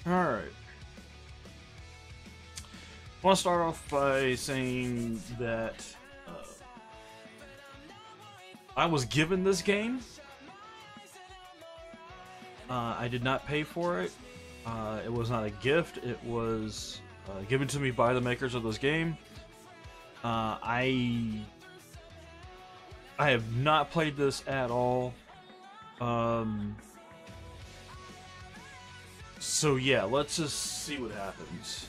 Alright. I want to start off by saying that I was given this game. I did not pay for it. It was not a gift. It was given to me by the makers of this game. I have not played this at all. So yeah, let's just see what happens.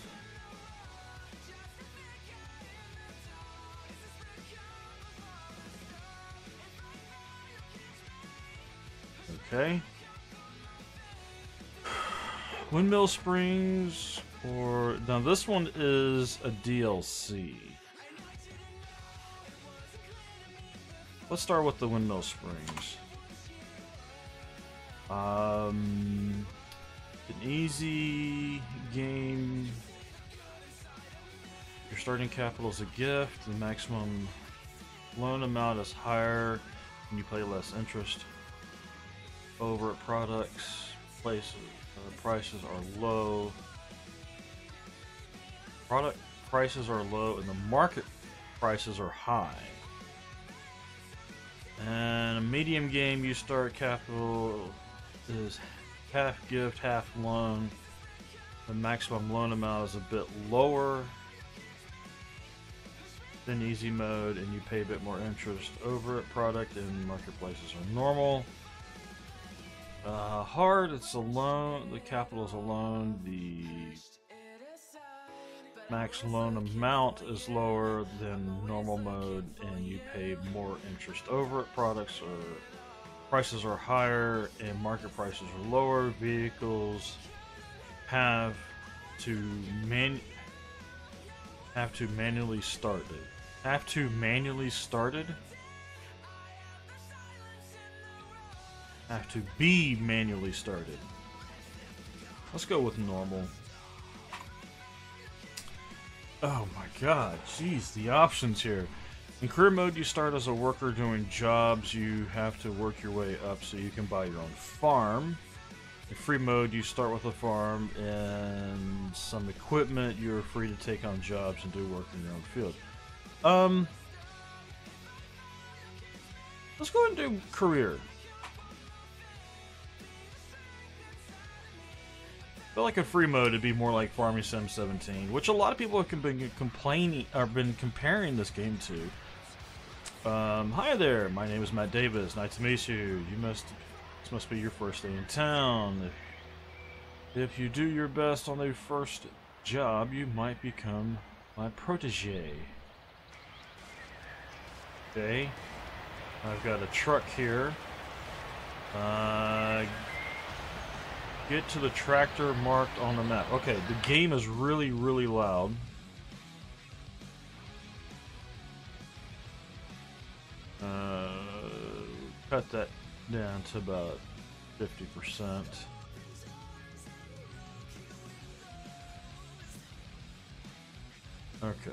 Okay. Windmill Springs, or now this one is a DLC. Let's start with the Windmill Springs. An easy game. Your starting capital is a gift. The maximum loan amount is higher, and you pay less interest. Over at products, places, prices are low. Product prices are low, and the market prices are high. And a medium game, you start capital is half gift, half loan. The maximum loan amount is a bit lower than easy mode, and you pay a bit more interest. Over at product and marketplaces are normal. Hard, it's a loan. The capital is a loan. The max loan amount is lower than normal mode, and you pay more interest. Over it, products or prices are higher, and market prices are lower. Vehicles have to manually start it. Have to manually start it. Have to be manually started. Let's go with normal. Oh my god, jeez, the options here. In career mode, you start as a worker doing jobs. You have to work your way up so you can buy your own farm. In free mode, you start with a farm and some equipment. You're free to take on jobs and do work in your own field. Let's go ahead and do career. I feel like in free mode it'd be more like Farming Sim 17, which a lot of people have been complaining or been comparing this game to. Hi there, my name is Matt Davis. Nice to meet you. This must be your first day in town. If you do your best on the first job, you might become my protege. Okay, I've got a truck here. Get to the tractor marked on the map. Okay, the game is really, really loud. Cut that down to about 50%. Okay.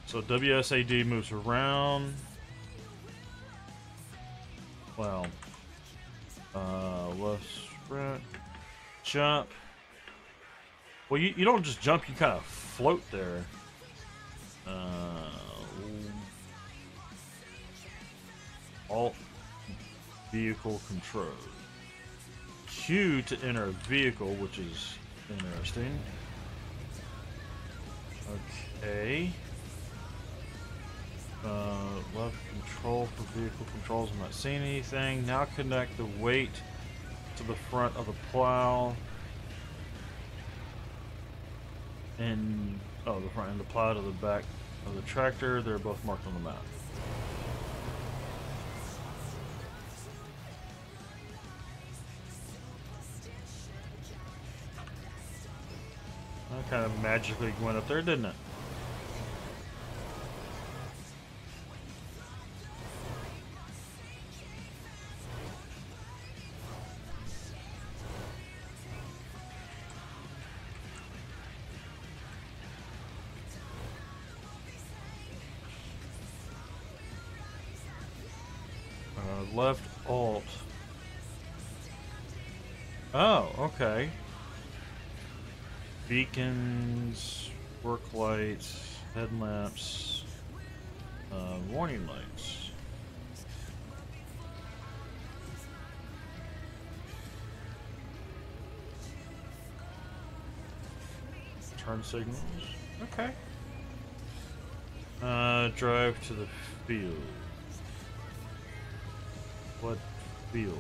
So WSAD moves around. Well, left sprint, jump. Well, you don't just jump, you kind of float there. Alt vehicle control. Q to enter a vehicle, which is interesting. Okay. Left control for vehicle controls. I'm not seeing anything. Now connect the weight to the front of the plow. And the front and the plow to the back of the tractor. They're both marked on the map. That kind of magically went up there, didn't it? Left alt. Oh, okay. Beacons, work lights, headlamps, warning lights. Turn signals. Okay. Drive to the field. What field?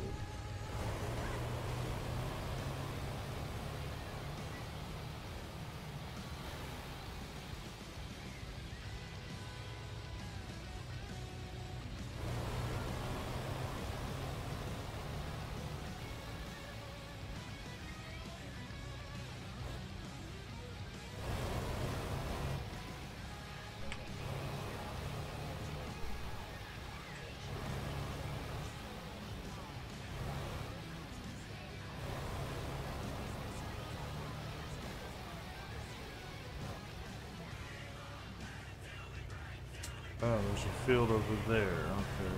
Oh, there's a field over there. Okay.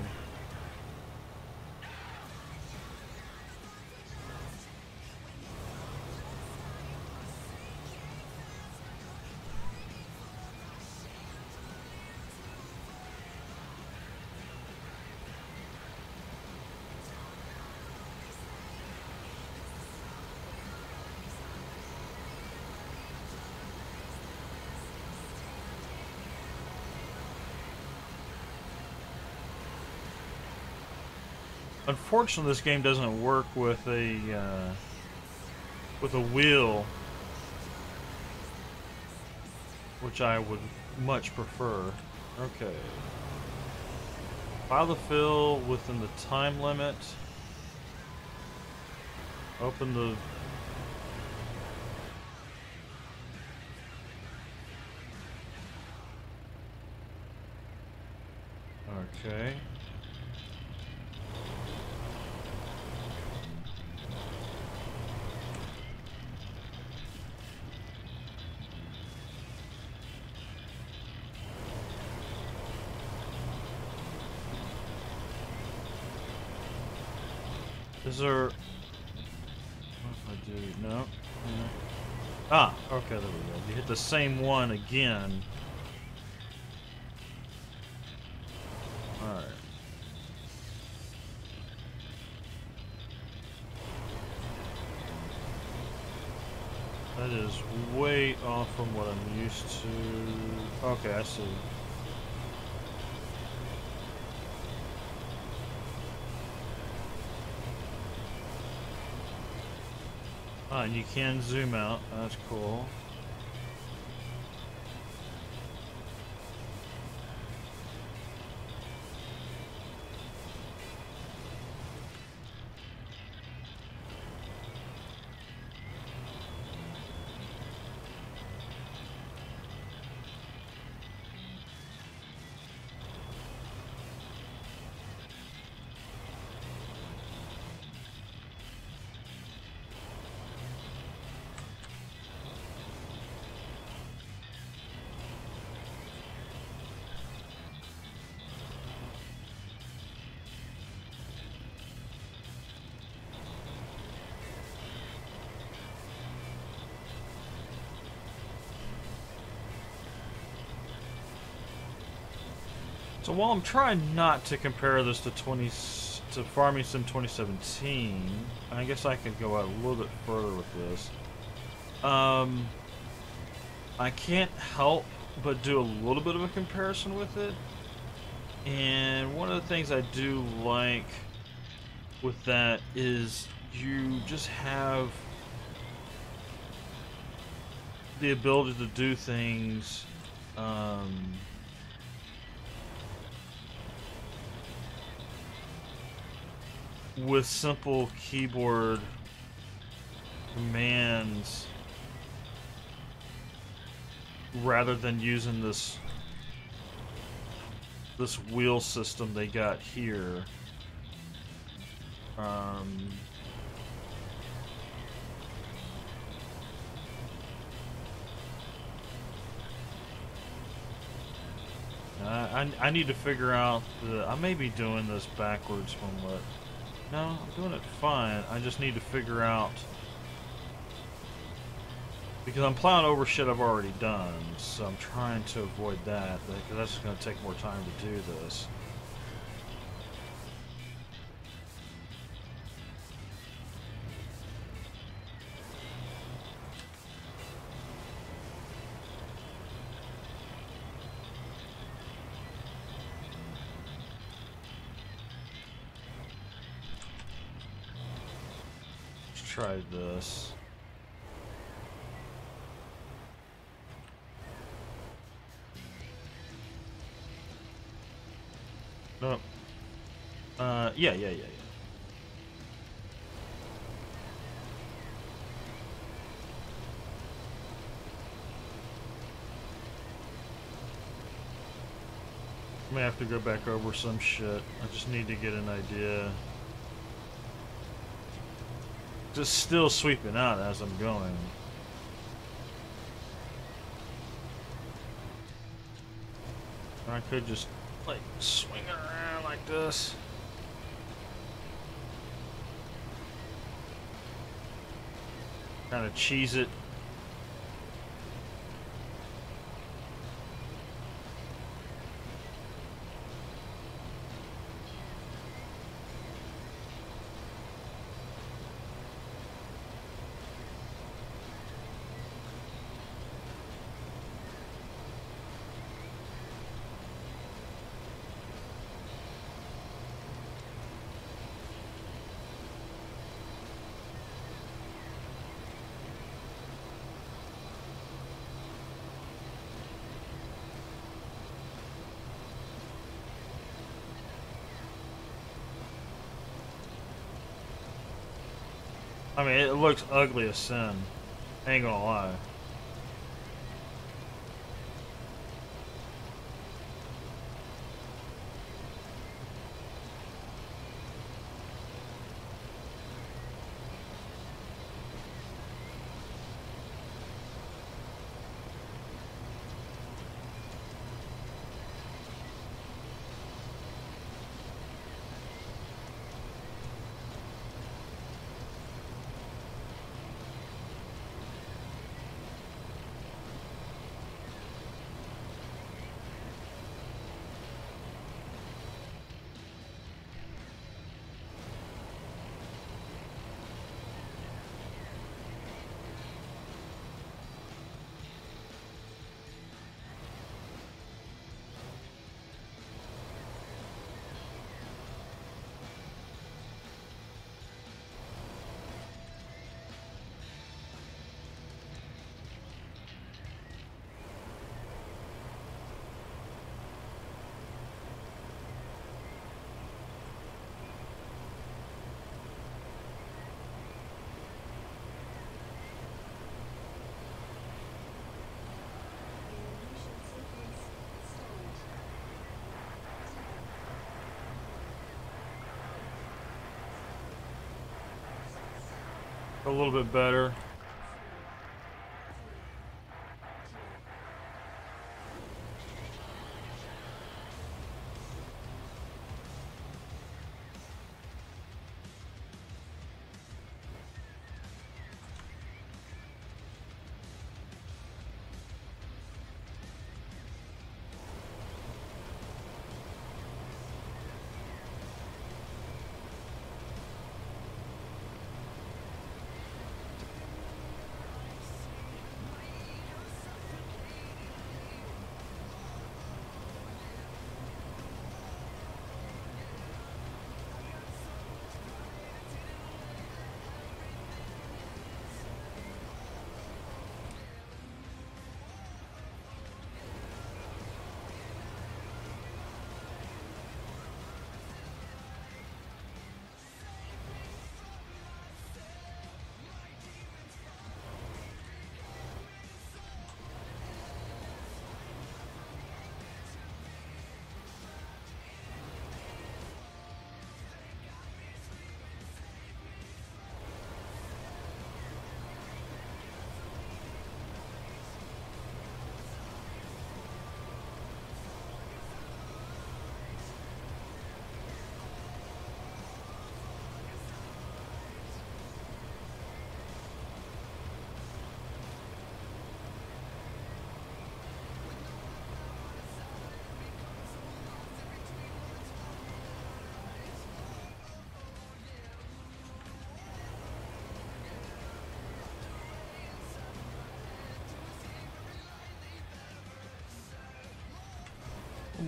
Unfortunately, this game doesn't work with a wheel, which I would much prefer. Okay. File the fill within the time limit. Open the... Okay. Is there... What if I do? No? No. Ah, okay, there we go. You hit the same one again. Alright. That is way off from what I'm used to. Okay, I see. Ah, and you can zoom out. That's cool. So while I'm trying not to compare this to Farming Sim 2017, I guess I could go out a little bit further with this. I can't help but do a little bit of a comparison with it. And one of the things I do like with that is you just have the ability to do things with simple keyboard commands rather than using this wheel system they got here. I need to figure out the. I may be doing this backwards from what. No, I'm doing it fine. I just need to figure out because I'm plowing over shit I've already done, so I'm trying to avoid that because that's going to take more time to do this. Let's try this. No. Yeah. I may have to go back over some shit. I just need to get an idea. Just still sweeping out as I'm going. I could just like swing it around like this. Kind of cheese it. I mean, it looks ugly as sin. Ain't gonna lie. A little bit better.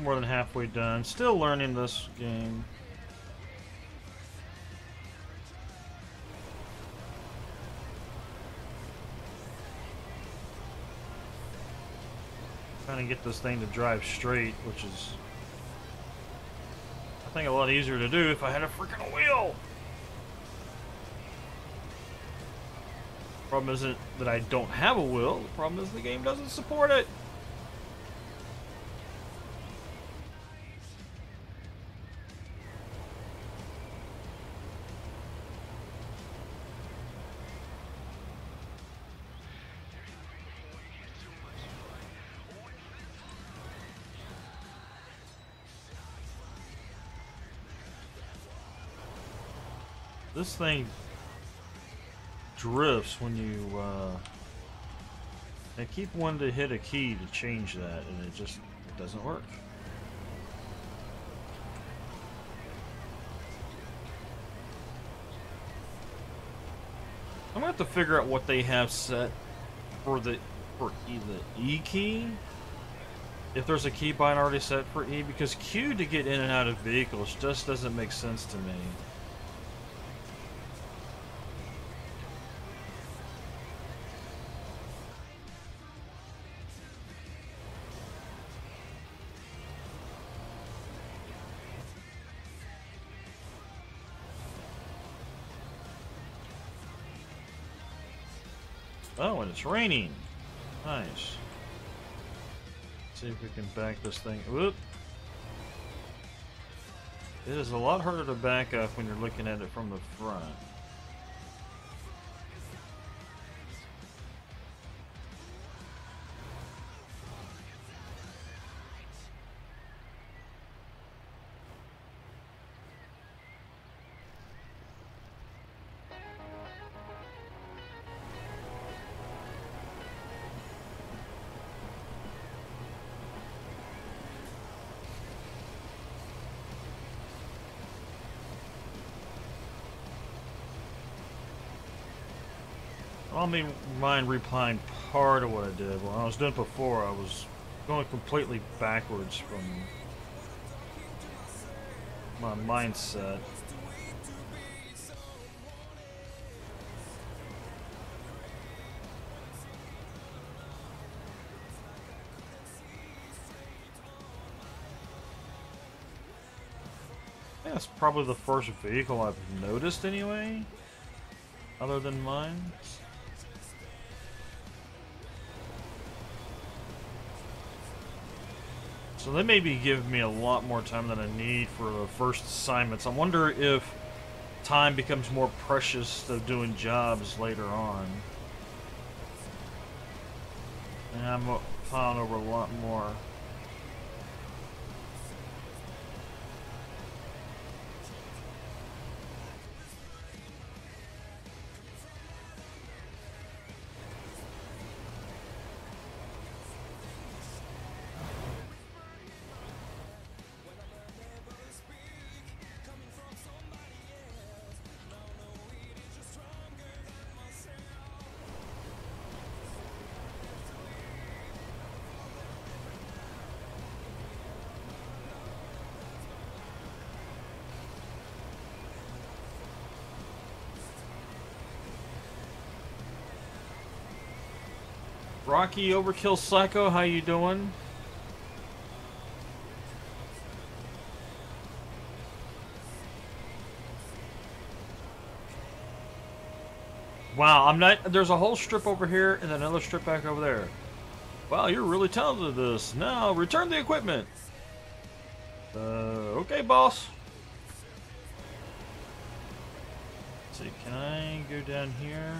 more than halfway done. Still learning this game. Trying to get this thing to drive straight, which is, I think, a lot easier to do if I had a freaking wheel. Problem isn't that I don't have a wheel. The problem is the game doesn't support it. This thing drifts when you I keep wanting to hit a key to change that, and it just doesn't work. I'm gonna have to figure out what they have set for the E key. If there's a keybind already set for E, because Q to get in and out of vehicles just doesn't make sense to me. Oh, and it's raining. Nice. Let's see if we can back this thing. Whoop. It is a lot harder to back up when you're looking at it from the front. I don't mind replying part of what I did. When I was doing it before, I was going completely backwards from my mindset. I think that's probably the first vehicle I've noticed anyway, other than mine. So they maybe give me a lot more time than I need for the first assignments. I wonder if time becomes more precious to doing jobs later on. And I'm plowing over a lot more. Rocky Overkill Psycho, how you doing? Wow, I'm not. There's a whole strip over here and another strip back over there. Wow, you're really talented at this. Now return the equipment. Okay, boss. Let's see, can I go down here?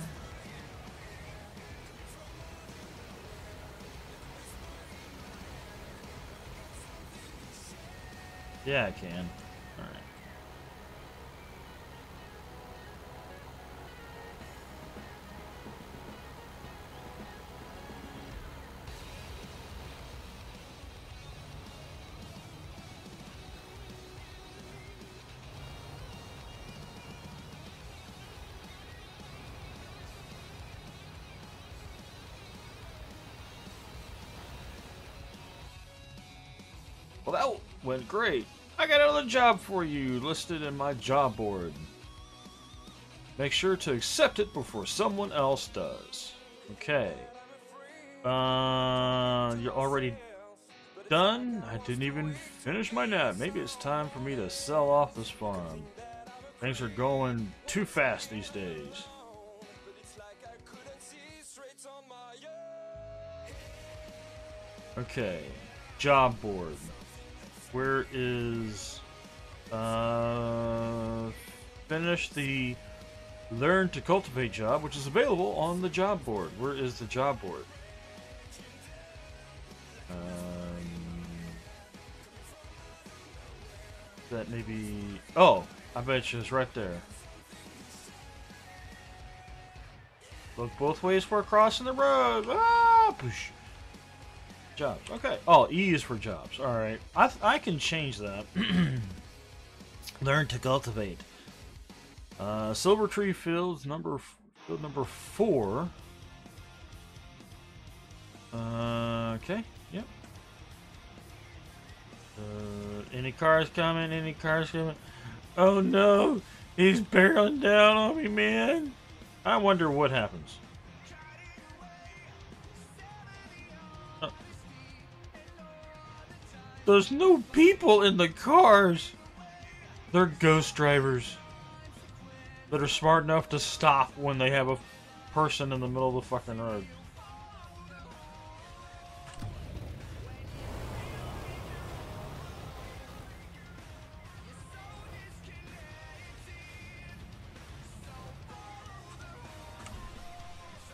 Yeah, I can. Alright. Well, that went great. I got another job for you listed in my job board. Make sure to accept it before someone else does. Okay. You're already done? I didn't even finish my nap. Maybe it's time for me to sell off this farm. Things are going too fast these days. Okay. Job board. Where is... finish the Learn to Cultivate job, which is available on the job board. Where is the job board? That maybe... Oh, I bet you it's right there. Look both ways for crossing the road. Ah, push. Jobs. Okay. Oh, E is for jobs. All right. I can change that. Learn to Cultivate. Silver Tree Field number 4. Okay. Yep. Any cars coming? Any cars coming? Oh no! He's barreling down on me, man! I wonder what happens. There's no people in the cars! They're ghost drivers that are smart enough to stop when they have a person in the middle of the fucking road.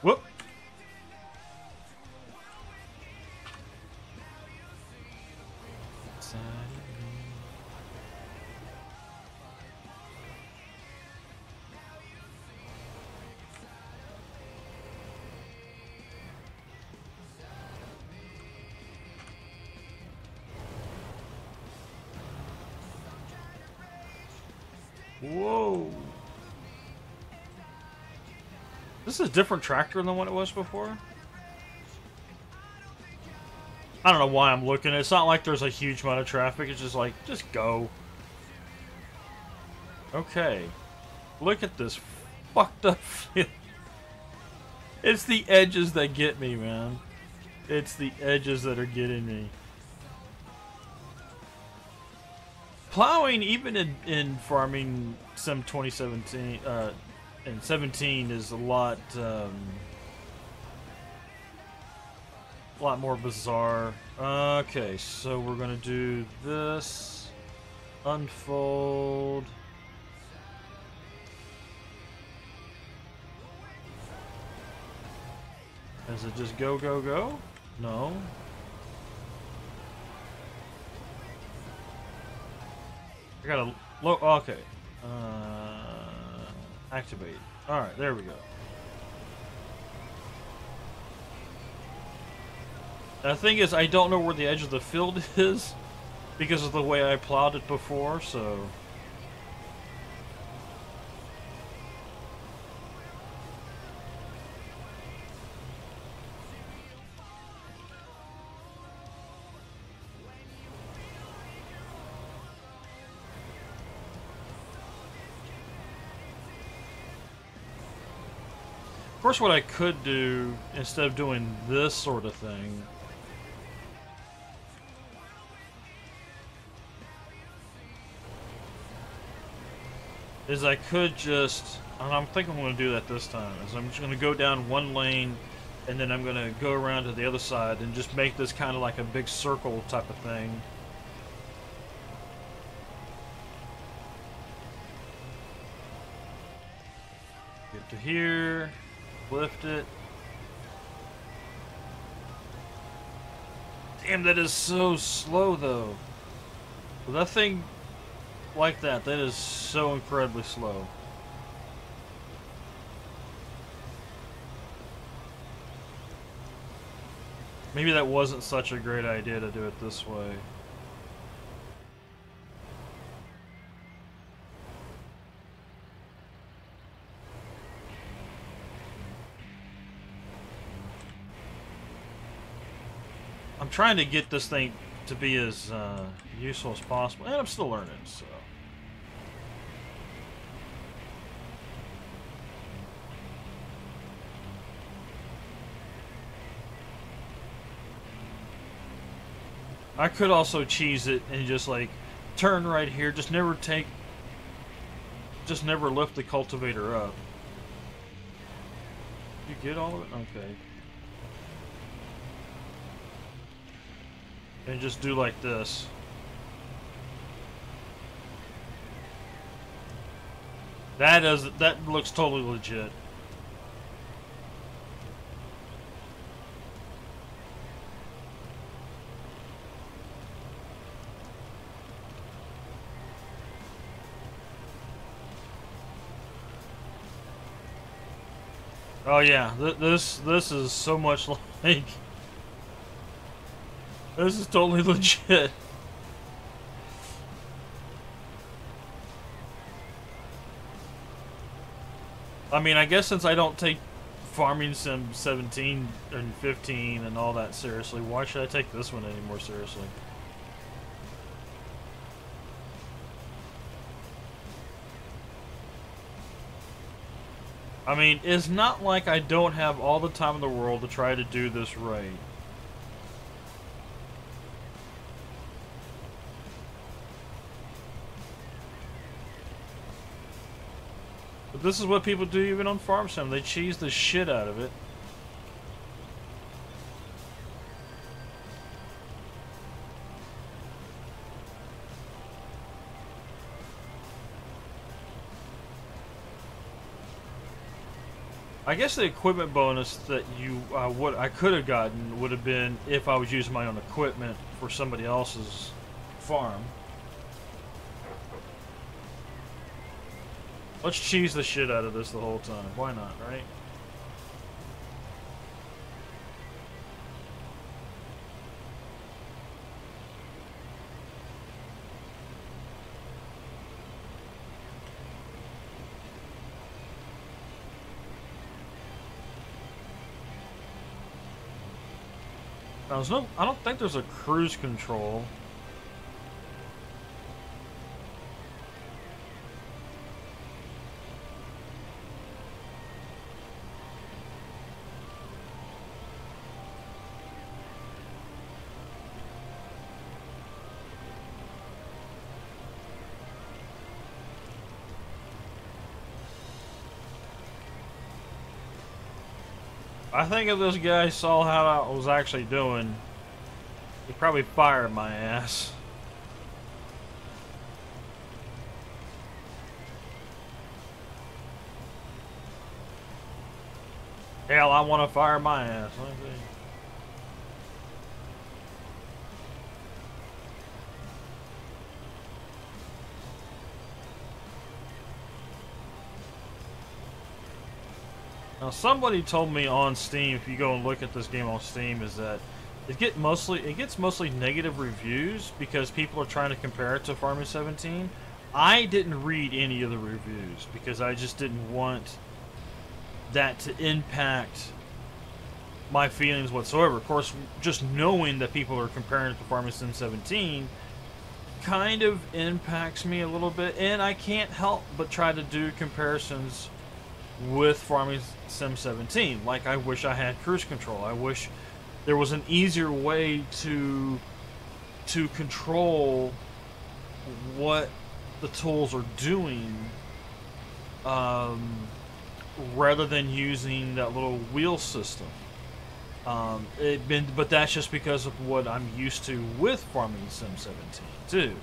Whoop! Whoa! This is a different tractor than what it was before. I don't know why I'm looking. It's not like there's a huge amount of traffic. It's just like, just go. Okay. Look at this fucked up field. It's the edges that get me, man. It's the edges that are getting me. Plowing, even in Farming Sim 2017 and 17, is a lot more bizarre. Okay, so we're gonna do this. Unfold. Does it just go, go, go? No. I gotta look. Okay. Activate. Alright, there we go. The thing is, I don't know where the edge of the field is because of the way I plowed it before, so... Of course, what I could do, instead of doing this sort of thing, is I could just, and I'm thinking I'm going to do that this time, is I'm just going to go down one lane, and then I'm going to go around to the other side, and just make this kind of like a big circle type of thing. Get to here. Lift it. Damn, that is so slow, though. With that thing like that, that is so incredibly slow. Maybe that wasn't such a great idea to do it this way. I'm trying to get this thing to be as useful as possible, and I'm still learning, so. I could also cheese it and just like turn right here, just never lift the cultivator up. You get all of it? Okay. And just do like this. That looks totally legit. Oh yeah, this is so much like this is totally legit. I mean, I guess since I don't take Farming Sim 17 and 15 and all that seriously, why should I take this one any more seriously? I mean, it's not like I don't have all the time in the world to try to do this right. But this is what people do even on Farm Sim. They cheese the shit out of it. I guess the equipment bonus that what I could have gotten would have been if I was using my own equipment for somebody else's farm. Let's cheese the shit out of this the whole time. Why not, right? Now, I don't think there's a cruise control. I think if this guy saw how I was actually doing, he'd probably fire my ass. Hell, I want to fire my ass. Let me see. Now, somebody told me on Steam, if you go and look at this game on Steam, is that it gets mostly negative reviews because people are trying to compare it to Farming 17. I didn't read any of the reviews because I just didn't want that to impact my feelings whatsoever. Of course, just knowing that people are comparing it to Farming Sim 17 kind of impacts me a little bit, and I can't help but try to do comparisons with Farming Sim 17. Like, I wish I had cruise control. I wish there was an easier way to control what the tools are doing, rather than using that little wheel system. But that's just because of what I'm used to with Farming Sim 17 too.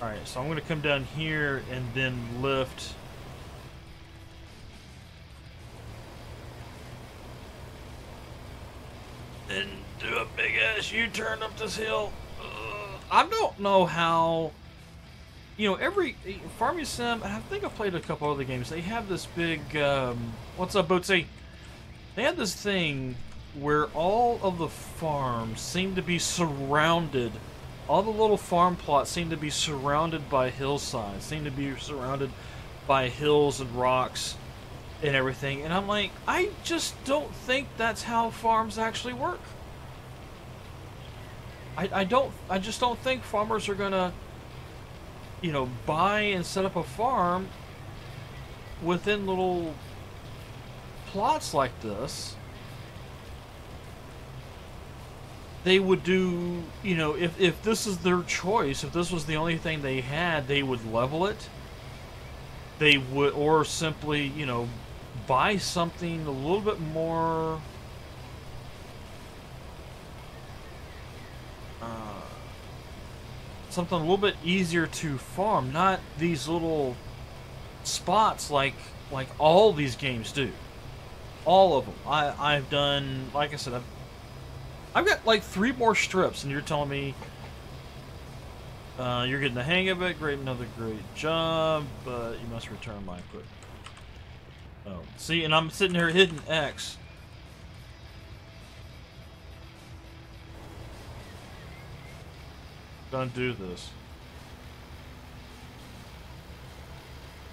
Alright, so I'm going to come down here and then lift. And do a big ass U-turn up this hill. I don't know how. You know, every Farming Sim, I think I've played a couple other games. They have this big. What's up, Bootsy? They have this thing where all of the farms seem to be surrounded. All the little farm plots seem to be surrounded by hillsides, seem to be surrounded by hills and rocks. and everything. And I'm like, I just don't think that's how farms actually work. I just don't think farmers are gonna, you know, buy and set up a farm within little plots like this. They would do, you know, if this is their choice, if this was the only thing they had, they would level it. They would, or simply, you know, buy something a little bit more something a little bit easier to farm, not these little spots like all these games do. All of them. I've done, like I said, I've got like 3 more strips, and you're telling me you're getting the hang of it. Great, another great job, but you must return my equipment. Oh, see, and I'm sitting here hitting X. Don't do this.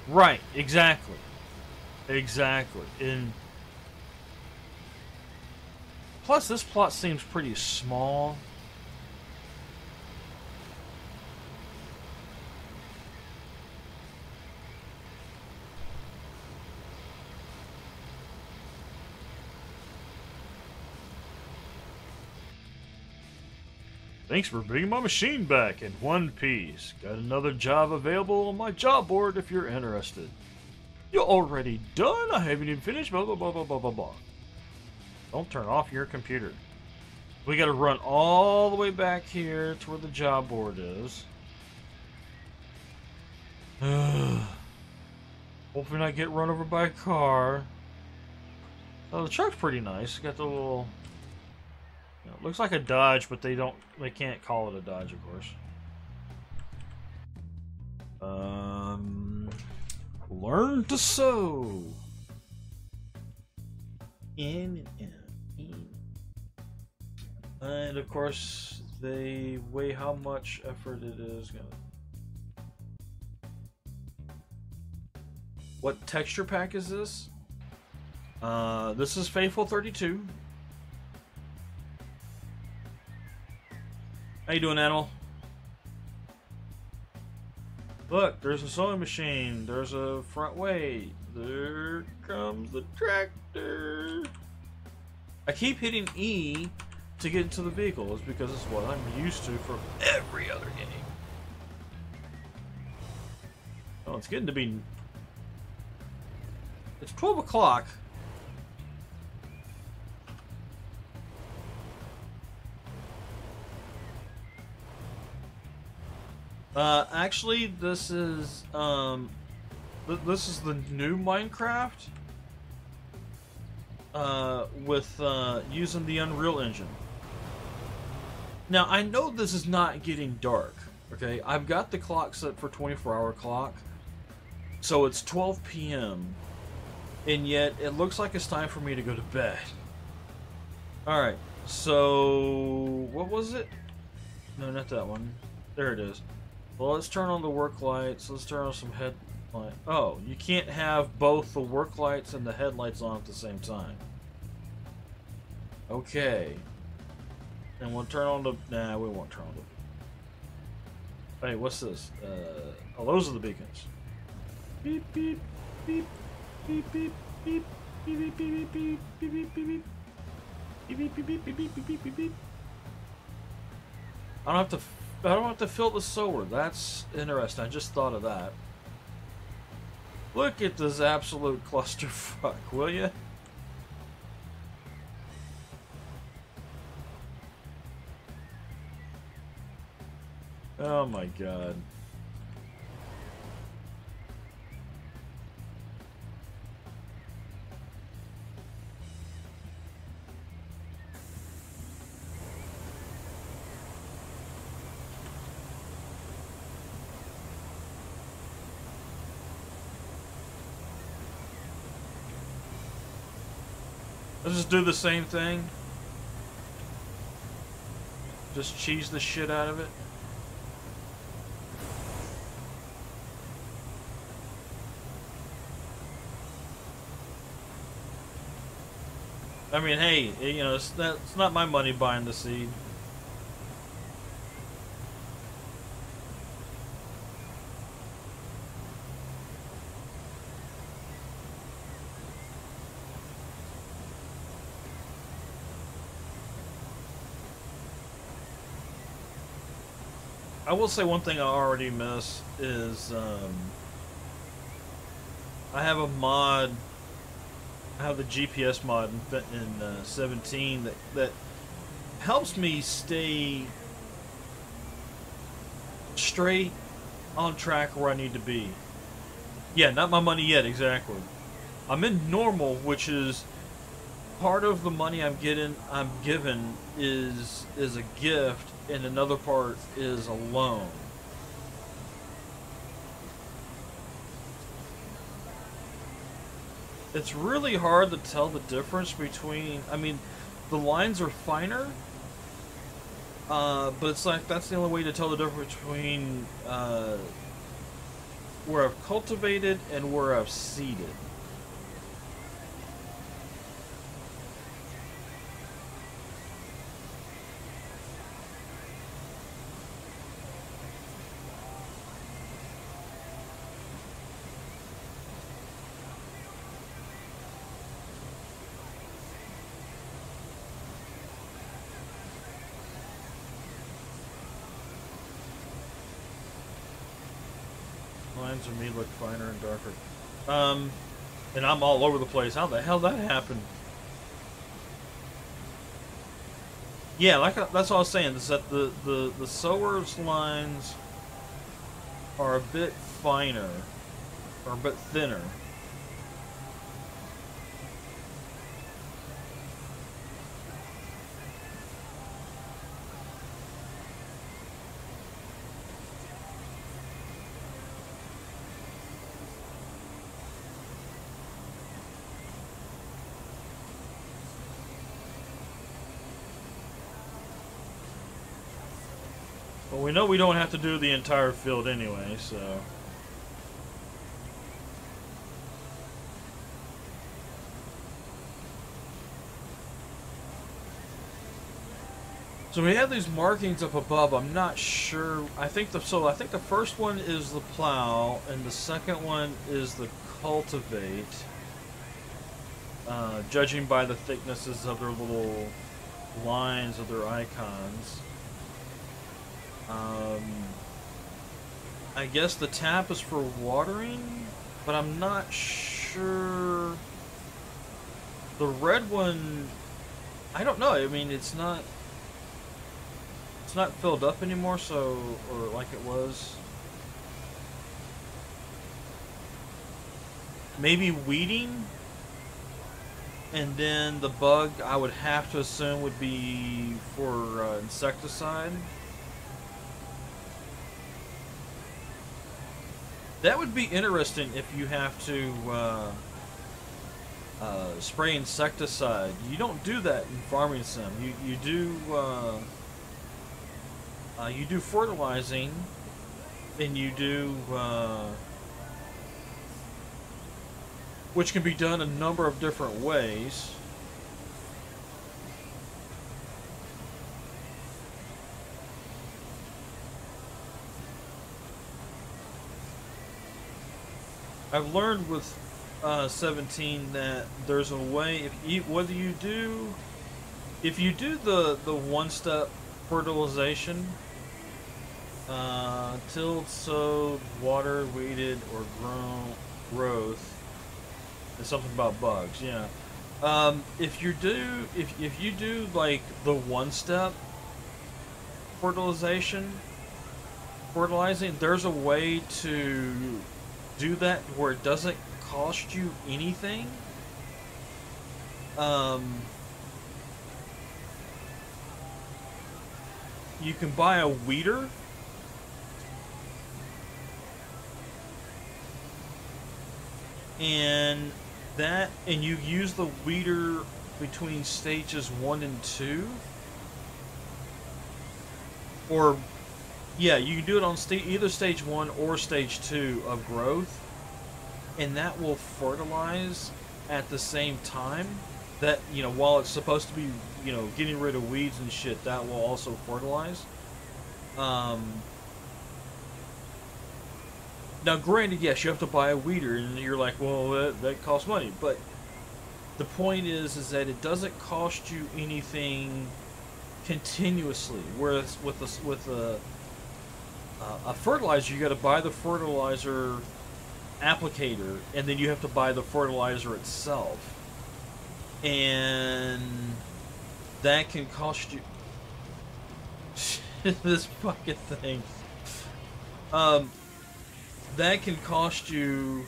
Right, exactly. Exactly. And plus, this plot seems pretty small. Thanks for bringing my machine back in one piece. Got another job available on my job board if you're interested. You're already done? I haven't even finished. Blah, blah, blah, blah, blah, blah, blah. Don't turn off your computer. We gotta run all the way back here to where the job board is. Hopefully not get run over by a car. Oh, the truck's pretty nice. Got the little... You know, it looks like a Dodge, but they can't call it a Dodge, of course. Learn to sew. In and in. And of course, they weigh how much effort it is. What texture pack is this? This is Faithful 32. How you doing, animal? Look, there's a sewing machine. There's a front weight. There comes the tractor. I keep hitting E to get into the vehicle. It's because it's what I'm used to from every other game. Oh, it's getting to be... It's 12 o'clock. Actually, this is the new Minecraft with using the Unreal Engine. Now, I know this is not getting dark, okay? I've got the clock set for 24-hour clock, so it's 12 p.m., and yet it looks like it's time for me to go to bed. Alright, so what was it? No, not that one. There it is. Well, let's turn on the work lights. Let's turn on some headlights. Oh, you can't have both the work lights and the headlights on at the same time. Okay. And we'll turn on the... Nah, we won't turn on the... Hey, what's this? Oh, those are the beacons. Beep, beep, beep, beep, beep, beep, beep, beep, beep, beep, beep, beep, beep, beep. Beep, beep, beep, beep, beep, beep, beep, beep, beep. I don't have to fill the sower. That's interesting. I just thought of that. Look at this absolute clusterfuck, will you? Oh my god. Let's just do the same thing. Just cheese the shit out of it. I mean, hey, you know, it's not my money buying the seed. I will say one thing I already miss is I have a mod. I have the GPS mod in 17 that helps me stay straight on track where I need to be. Yeah, not my money yet, exactly. I'm in normal, which is part of the money I'm given is a gift, and another part is a loan. It's really hard to tell the difference between, I mean, the lines are finer, but it's like that's the only way to tell the difference between where I've cultivated and where I've seeded. Lines of me look finer and darker. And I'm all over the place. How the hell that happened? Yeah, that's what I was saying. Is that the sower's lines are a bit finer, or a bit thinner. But we know we don't have to do the entire field anyway, so... So we have these markings up above. I'm not sure. I think the first one is the plow, and the second one is the cultivate. Judging by the thicknesses of their little lines of their icons. I guess the tap is for watering, but I'm not sure. The red one, I don't know. I mean, it's not filled up anymore, so, or like it was. Maybe weeding, and then the bug I would have to assume would be for insecticide. That would be interesting if you have to spray insecticide. You don't do that in Farming Sim. You do fertilizing, and you do which can be done a number of different ways. I've learned with 17 that there's a way, if you do the one-step fertilization, tilled, sowed, watered, weeded, or growth. There's something about bugs, yeah. If you do like the one-step fertilizing, there's a way to do that where it doesn't cost you anything. You can buy a weeder, and you use the weeder between stages 1 and 2, or yeah, you can do it on either stage 1 or stage 2 of growth, and that will fertilize at the same time. that, you know, while it's supposed to be, you know, getting rid of weeds and shit, that will also fertilize. Now, granted, yes, you have to buy a weeder, and you're like, well, that costs money. But the point is that it doesn't cost you anything continuously. Whereas with a fertilizer, you got to buy the fertilizer applicator, and then you have to buy the fertilizer itself, and that can cost you this fucking thing. That can cost you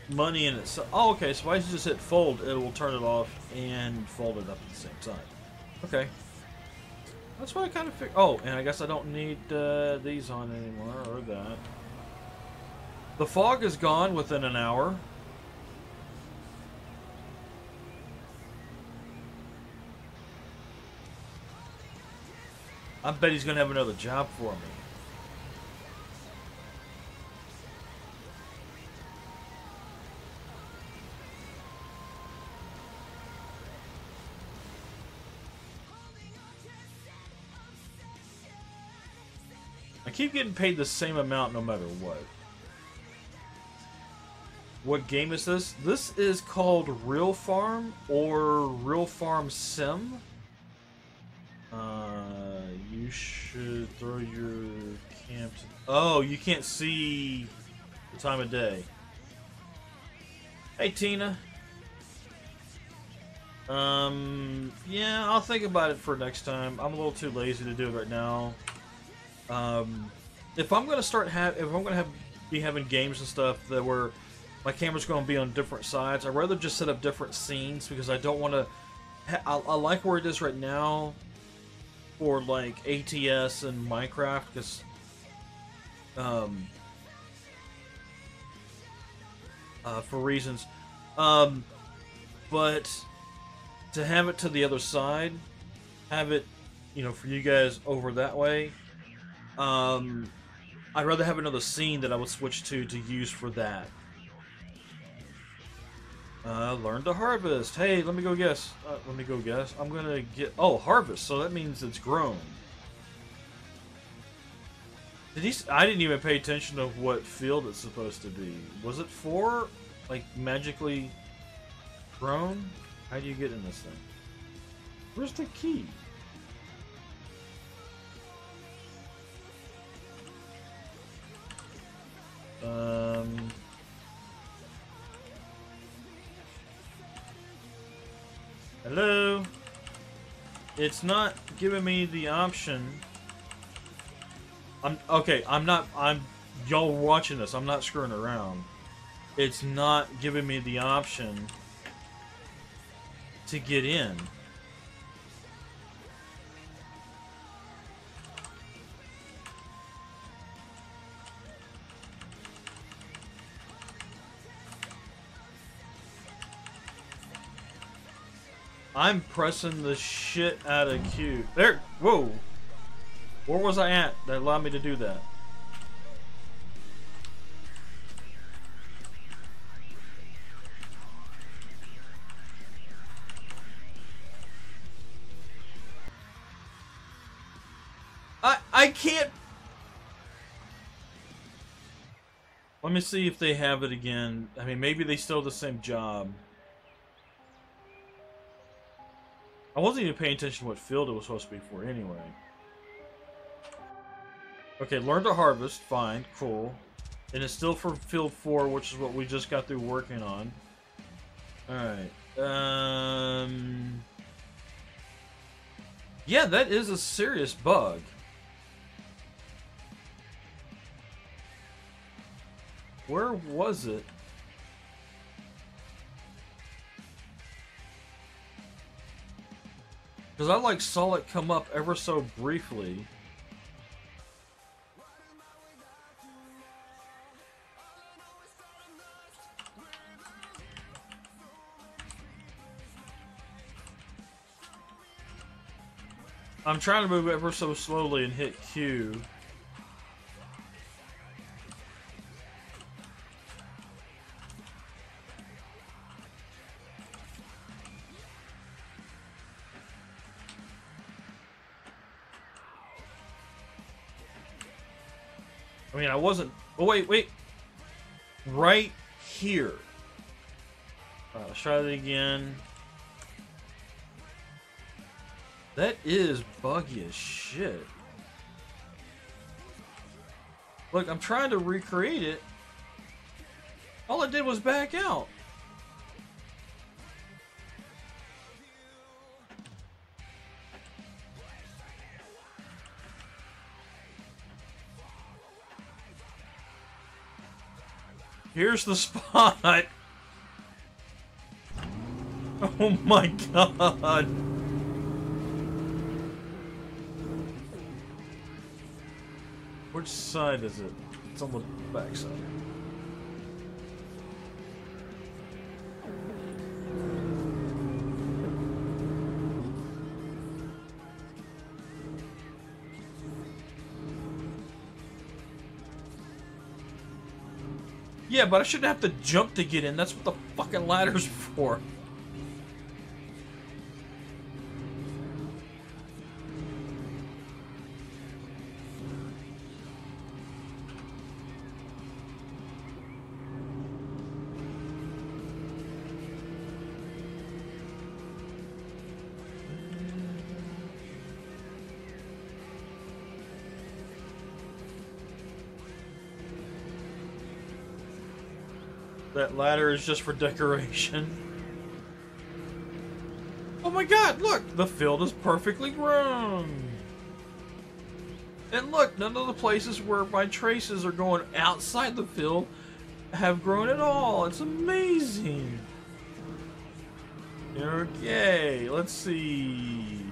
money in itself. Oh, okay. So if I just hit fold, it will turn it off and fold it up at the same time. Okay. That's what I kind of figured. Oh, and I guess I don't need these on anymore, or that. The fog is gone within an hour. I bet he's gonna have another job for me. I keep getting paid the same amount no matter what. What game is this? This is called Real Farm or Real Farm Sim. You should throw your camp. Oh, you can't see the time of day. Hey, Tina. Yeah, I'll think about it for next time. I'm a little too lazy to do it right now. If I'm gonna be having games and stuff that where my camera's gonna be on different sides, I'd rather just set up different scenes because I don't want to. I like where it is right now for like ATS and Minecraft because for reasons, but to have it to the other side, have it, you know, for you guys over that way. I'd rather have another scene that I would switch to use for that. Learn to harvest. Hey, let me go guess. I'm gonna get... Oh, harvest. So that means it's grown. I didn't even pay attention to what field it's supposed to be. Was it for, like, magically grown? How do you get in this thing? Where's the key? Hello? It's not giving me the option. Y'all watching this, I'm not screwing around. It's not giving me the option to get in. I'm pressing the shit out of Q. There! Whoa! Where was I at that allowed me to do that? I can't... Let me see if they have it again. I mean, maybe they still have the same job. I wasn't even paying attention to what field it was supposed to be for anyway. Okay, learn to harvest. Fine, cool. And it's still for field 4, which is what we just got through working on. Alright. Yeah, that is a serious bug. Where was it? Because I like saw it come up ever so briefly. I'm trying to move ever so slowly and hit Q. I mean, I wasn't... Oh, wait. Right here. Let's try that again. That is buggy as shit. Look, I'm trying to recreate it. All it did was back out. Here's the spot. Oh my god. Which side is it? It's on the back side. Yeah, but I shouldn't have to jump to get in. That's what the fucking ladder's for. That ladder is just for decoration. Oh my god, look! The field is perfectly grown! And look, none of the places where my traces are going outside the field have grown at all. It's amazing! Okay, let's see.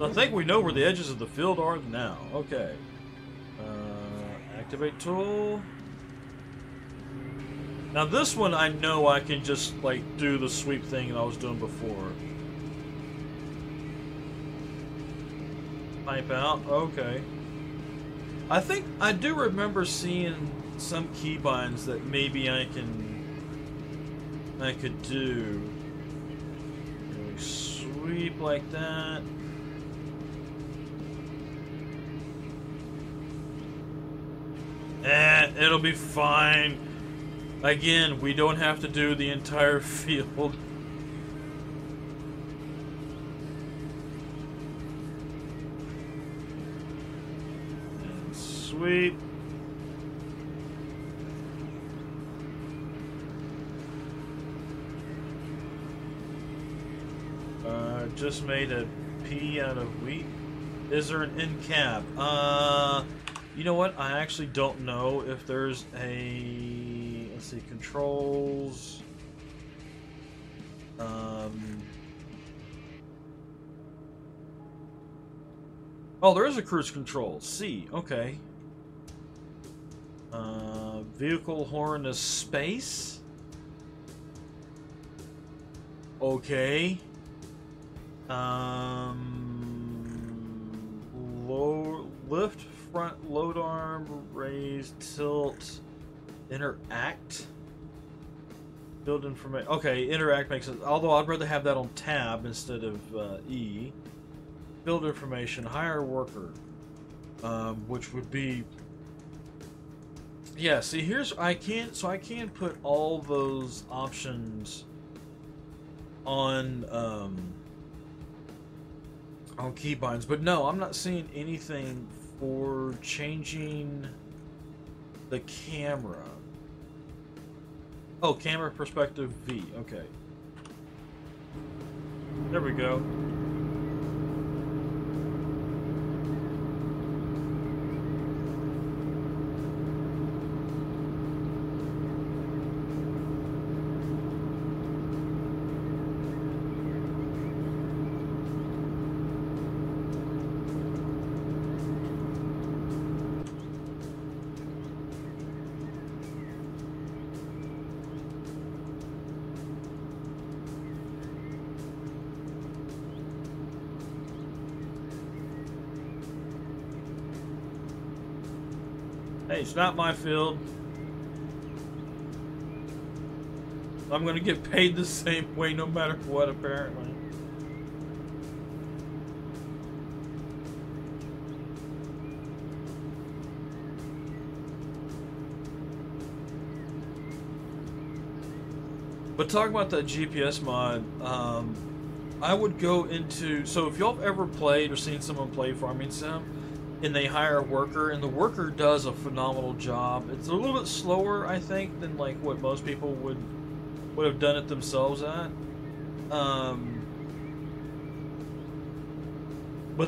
I think we know where the edges of the field are now. Okay. Activate tool. Now this one I know I can just like do the sweep thing that I was doing before. Pipe out. Okay. I think I do remember seeing some keybinds that maybe I could do. Sweep like that. It'll be fine. Again, we don't have to do the entire field. And sweep. Just made a pea out of wheat. Is there an end cap? You know what? I actually don't know if there's a... Let's see, controls... Oh, there is a cruise control. C, okay. Vehicle horn is space? Okay. Lift, front, load arm, raise, tilt, interact. Build information. Okay, interact makes sense. Although I'd rather have that on tab instead of E. Build information, hire worker, which would be. Yeah. See, here's I can put all those options on keybinds, but no, I'm not seeing anything for changing the camera. Oh, camera perspective V. Okay. There we go. Hey, it's not my field. I'm gonna get paid the same way no matter what, apparently. But talking about that GPS mod, I would go into... So if y'all have ever played or seen someone play Farming Sim, and they hire a worker, and the worker does a phenomenal job. It's a little bit slower, I think, than like what most people would have done it themselves at. But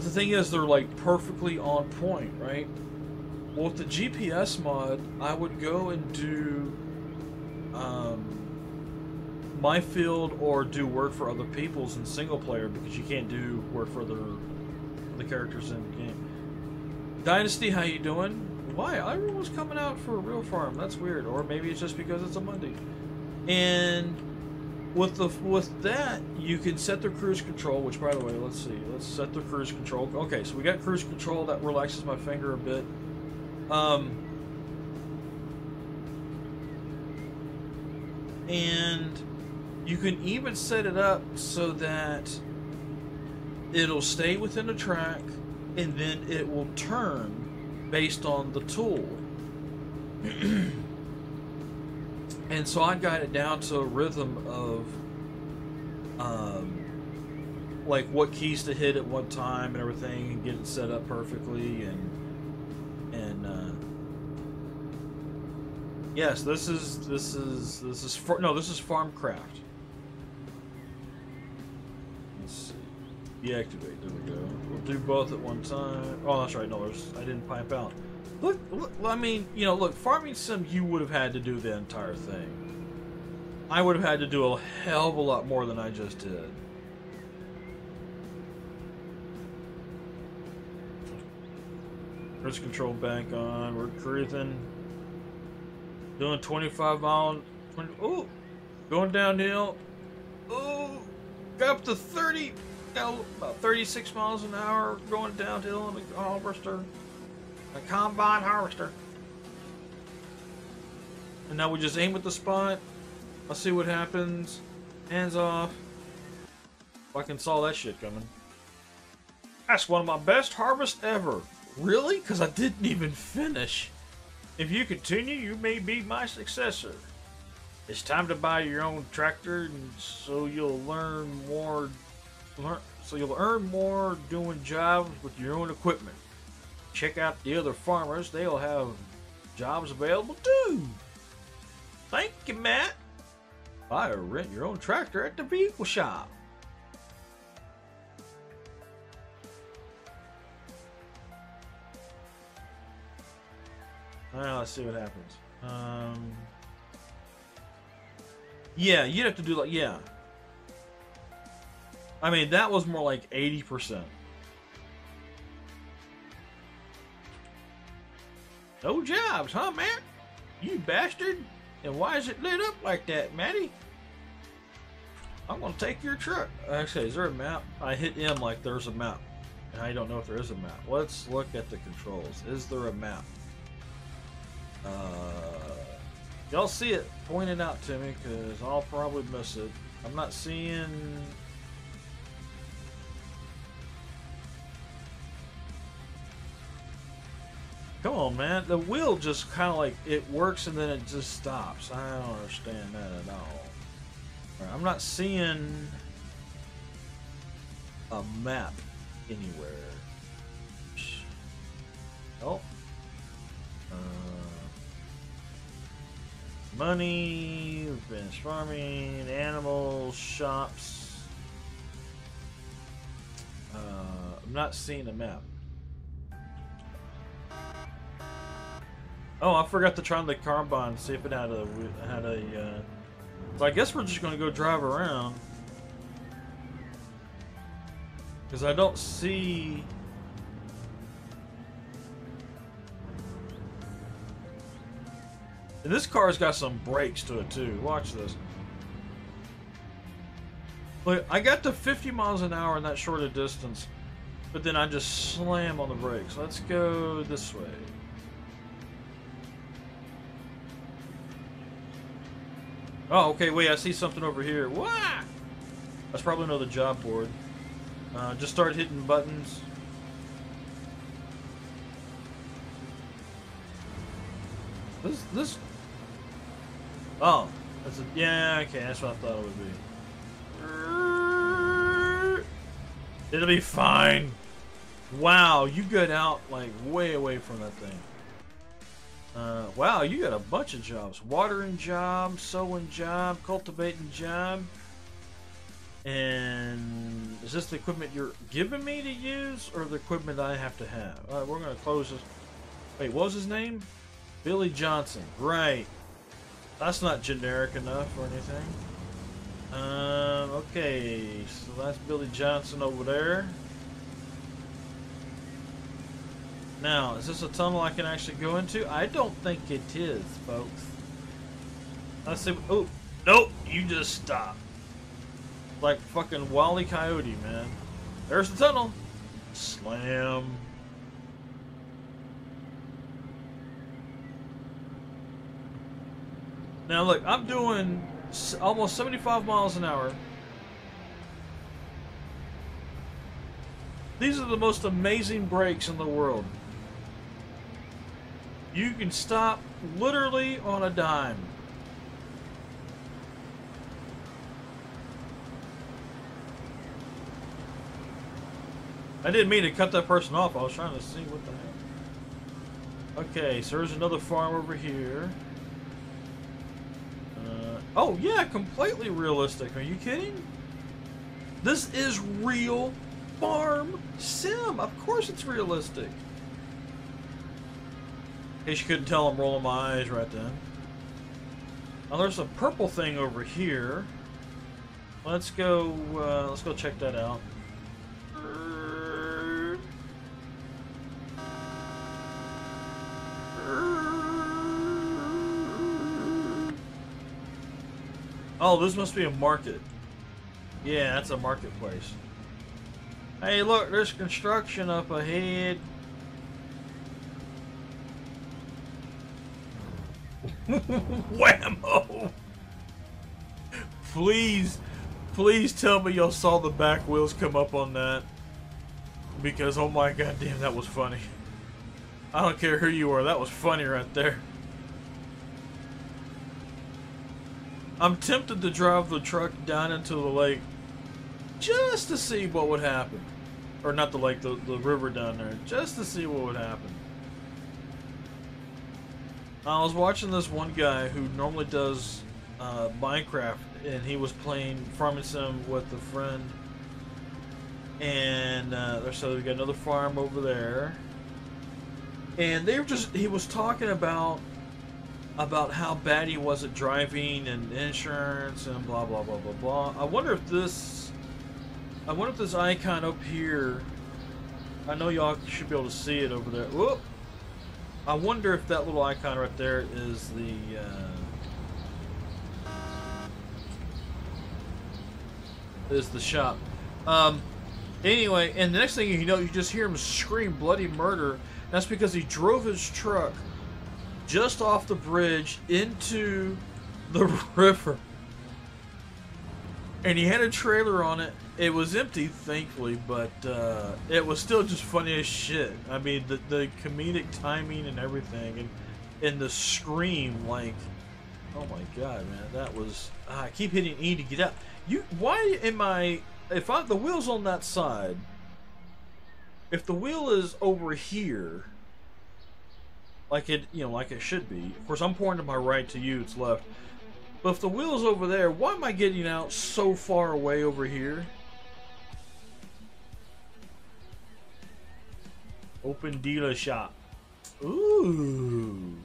the thing is, they're like perfectly on point, right? Well, with the GPS mod, I would go and do my field or do work for other people's in single player, because you can't do work for the characters in the game. Dynasty, how you doing? Why? Everyone's coming out for a real farm. That's weird. Or maybe it's just because it's a Monday. And with that, you can set the cruise control, which, by the way, let's see. Let's set the cruise control. Okay, so we got cruise control. That relaxes my finger a bit. And you can even set it up so that it'll stay within the track, and then it will turn based on the tool. And so I got it down to a rhythm of like what keys to hit at what time and everything, and get it set up perfectly. And yes, this is Farmcraft. Let's see. Deactivate. There we go. We'll do both at one time. Oh, that's right. No, I didn't pipe out. Look, I mean, you know, look, Farming Sim, you would have had to do the entire thing. I would have had to do a hell of a lot more than I just did. Cruise control back on. We're cruising. Doing 25 miles. Ooh, going downhill. Ooh, got up to 30. Got about 36 miles an hour going downhill in a harvester. A combine harvester. And now we just aim at the spot. Let's see what happens. Hands off. Fucking saw that shit coming. That's one of my best harvests ever. Really? Because I didn't even finish. If you continue, you may be my successor. It's time to buy your own tractor, and so you'll learn more. So you'll earn more doing jobs with your own equipment. Check out the other farmers; they'll have jobs available too. Thank you, Matt. Buy or rent your own tractor at the vehicle shop. Alright, let's see what happens. Yeah, you'd have to do like, yeah. I mean, that was more like 80%. No jobs, huh, Matt? You bastard. And why is it lit up like that, Matty? I'm gonna take your truck. Actually, is there a map? I hit M like there's a map. And I don't know if there is a map. Let's look at the controls. Is there a map? Y'all see it, point it out to me, because I'll probably miss it. I'm not seeing... Come on, man. The wheel just kind of like, it works and then it just stops. I don't understand that at all. Right, I'm not seeing a map anywhere. Oh. Money, finished farming, animals, shops. I'm not seeing a map. Oh, I forgot to try on the Carbon, see if it had a so I guess we're just gonna go drive around, because I don't see. And this car's got some brakes to it too. Watch this. Look, I got to 50 miles an hour in that short a distance, but then I just slam on the brakes. Let's go this way. Oh, okay, wait, I see something over here. What? That's probably another job board. Just start hitting buttons. This... Oh, Yeah, okay, that's what I thought it would be. It'll be fine. Wow, you got out like way away from that thing. Wow, you got a bunch of jobs. Watering job, sowing job, cultivating job. And is this the equipment you're giving me to use, or the equipment I have to have? Alright, we're going to close this. Wait, what was his name? Billy Johnson. Right. That's not generic enough or anything. Okay, so that's Billy Johnson over there. Now, is this a tunnel I can actually go into? I don't think it is, folks. Let's see. Oh, nope, you just stop. Like fucking Wile E. Coyote, man. There's the tunnel. Slam. Now look, I'm doing almost 75 miles an hour. These are the most amazing brakes in the world. You can stop literally on a dime. I didn't mean to cut that person off. I was trying to see what the heck. Okay, so there's another farm over here. Oh, yeah, completely realistic. Are you kidding? This is real farm sim. Of course it's realistic. In case you couldn't tell, I'm rolling my eyes right then. Now there's a purple thing over here. Let's go check that out. Oh, this must be a market. Yeah, that's a marketplace. Hey, look, there's construction up ahead. Whammo! Please tell me y'all saw the back wheels come up on that. Because, oh my god damn, that was funny. I don't care who you are, that was funny right there. I'm tempted to drive the truck down into the lake just to see what would happen. Or not the lake, the river down there. Just to see what would happen. I was watching this one guy who normally does Minecraft, and he was playing Farming Sim with a friend. And so we got another farm over there. And he was talking about how bad he was at driving and insurance and blah blah blah blah blah. I wonder if this icon up here, I know y'all should be able to see it over there. Whoop! I wonder if that little icon right there is the shop. Anyway, and the next thing you know, you just hear him scream bloody murder. That's because he drove his truck just off the bridge into the river. And he had a trailer on it. It was empty, thankfully, but it was still just funny as shit. I mean, the comedic timing and everything, and the scream, like, oh my god, man, that was. I keep hitting E to get out. Why am I? The wheel's on that side, if the wheel is over here, like it should be. Of course, I'm pointing to my right, to you, it's left. But if the wheel's over there, why am I getting out so far away over here? Open dealer shop. Ooh.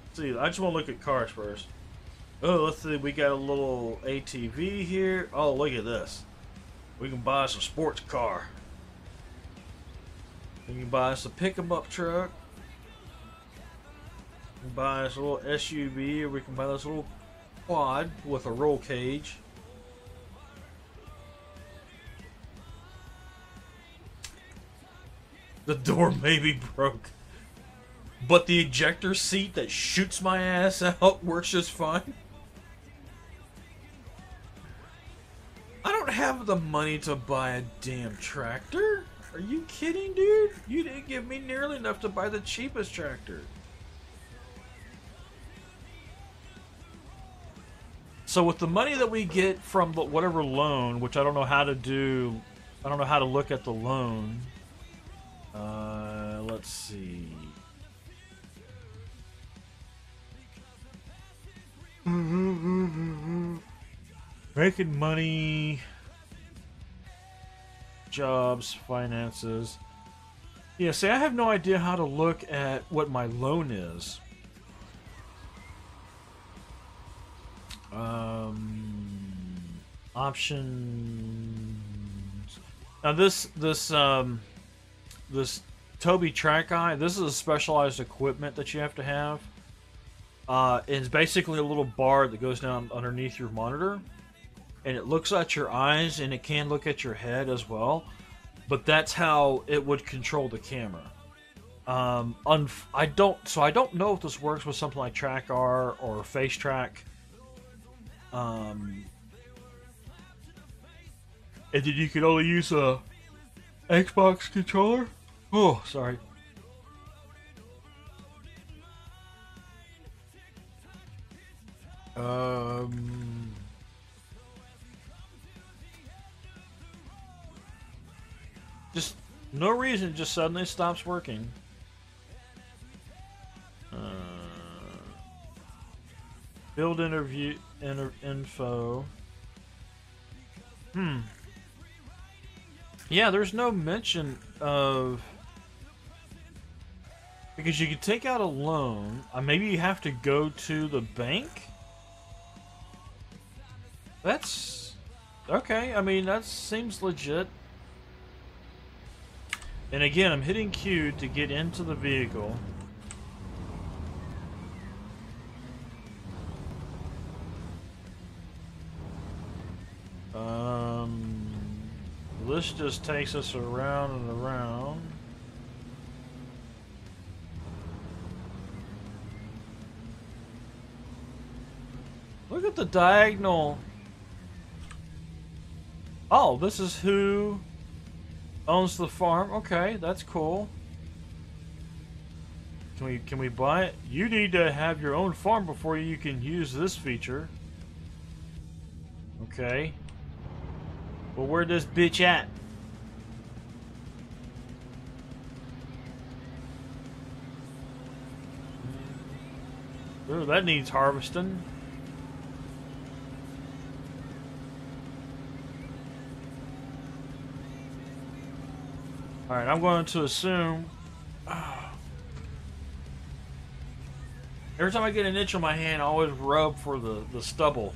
Let's see, I just want to look at cars first. Oh, let's see, we got a little ATV here. Oh, look at this. We can buy us a sports car. We can buy us a pick-em-up truck. We can buy us a little SUV, or we can buy this little quad with a roll cage. The door maybe broke, but the ejector seat that shoots my ass out works just fine. I don't have the money to buy a damn tractor. Are you kidding, dude? You didn't give me nearly enough to buy the cheapest tractor. So with the money that we get from the whatever loan, which I don't know how to do, I don't know how to look at the loan. Let's see. Making money, jobs, finances. Yeah, see, I have no idea how to look at what my loan is. Options. Now this Tobii TrackEye, this is a specialized equipment that you have to have. It's basically a little bar that goes down underneath your monitor, and it looks at your eyes, and it can look at your head as well. But that's how it would control the camera. I don't know if this works with something like TrackR or FaceTrack. And then you can only use a Xbox controller. Oh, sorry. Just no reason, just suddenly stops working. Build interview info. Yeah, there's no mention of, because you can take out a loan. Maybe you have to go to the bank. That's okay. I mean, that seems legit. And again, I'm hitting Q to get into the vehicle. This just takes us around and around. Look at the diagonal. Oh, this is who owns the farm. Okay, that's cool. Can we buy it? You need to have your own farm before you can use this feature. Okay. Well, where this bitch at? Ooh, that needs harvesting. Alright, I'm going to assume... Every time I get an itch on my hand, I always rub for the stubble.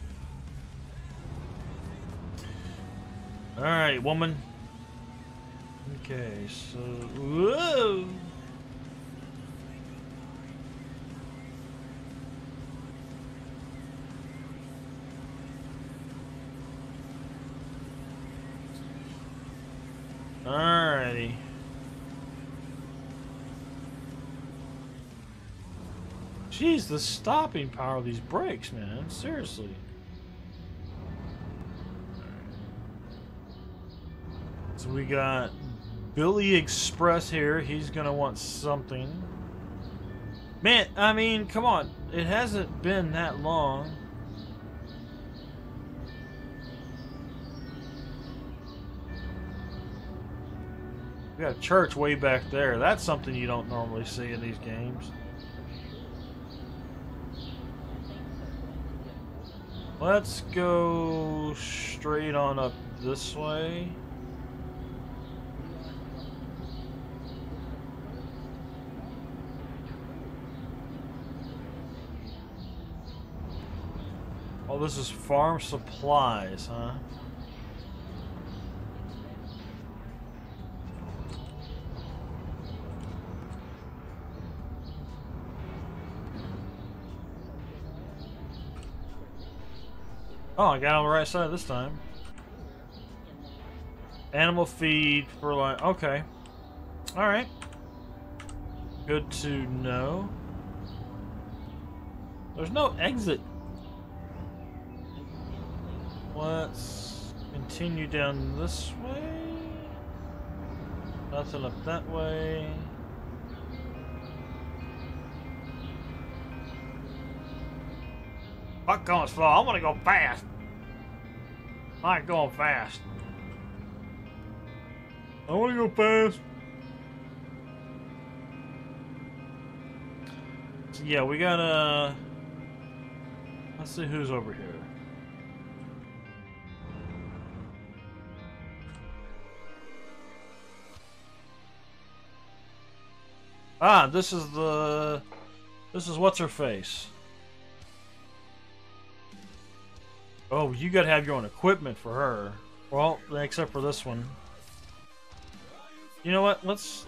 Alright, woman. Okay, so... Whoa! Alrighty. Jeez, the stopping power of these brakes, man. Seriously. So we got Billy Express here. He's gonna want something. Man, I mean, come on. It hasn't been that long. We got a church way back there. That's something you don't normally see in these games. Let's go straight on up this way. Oh, this is farm supplies, huh? Oh, I got on the right side this time. Animal feed for like, okay. Alright. Good to know. There's no exit. Let's continue down this way. Nothing up that way. Fuck going slow. I want to go fast. I like going fast. I want to go fast. So yeah, we gotta... Let's see who's over here. Ah, this is the... This is what's her face. Oh, you gotta have your own equipment for her. Well, except for this one. You know what? Let's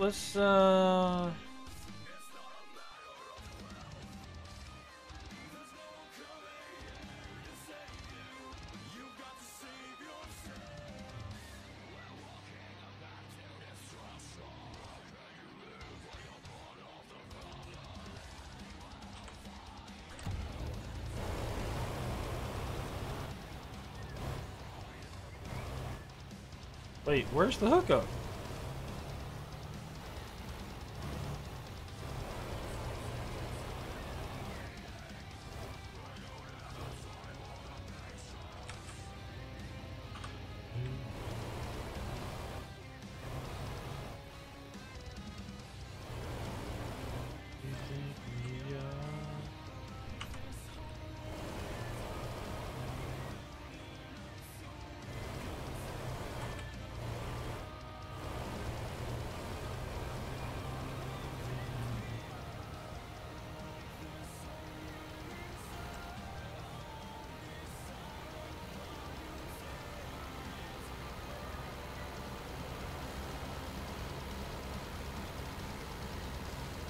wait, where's the hookup?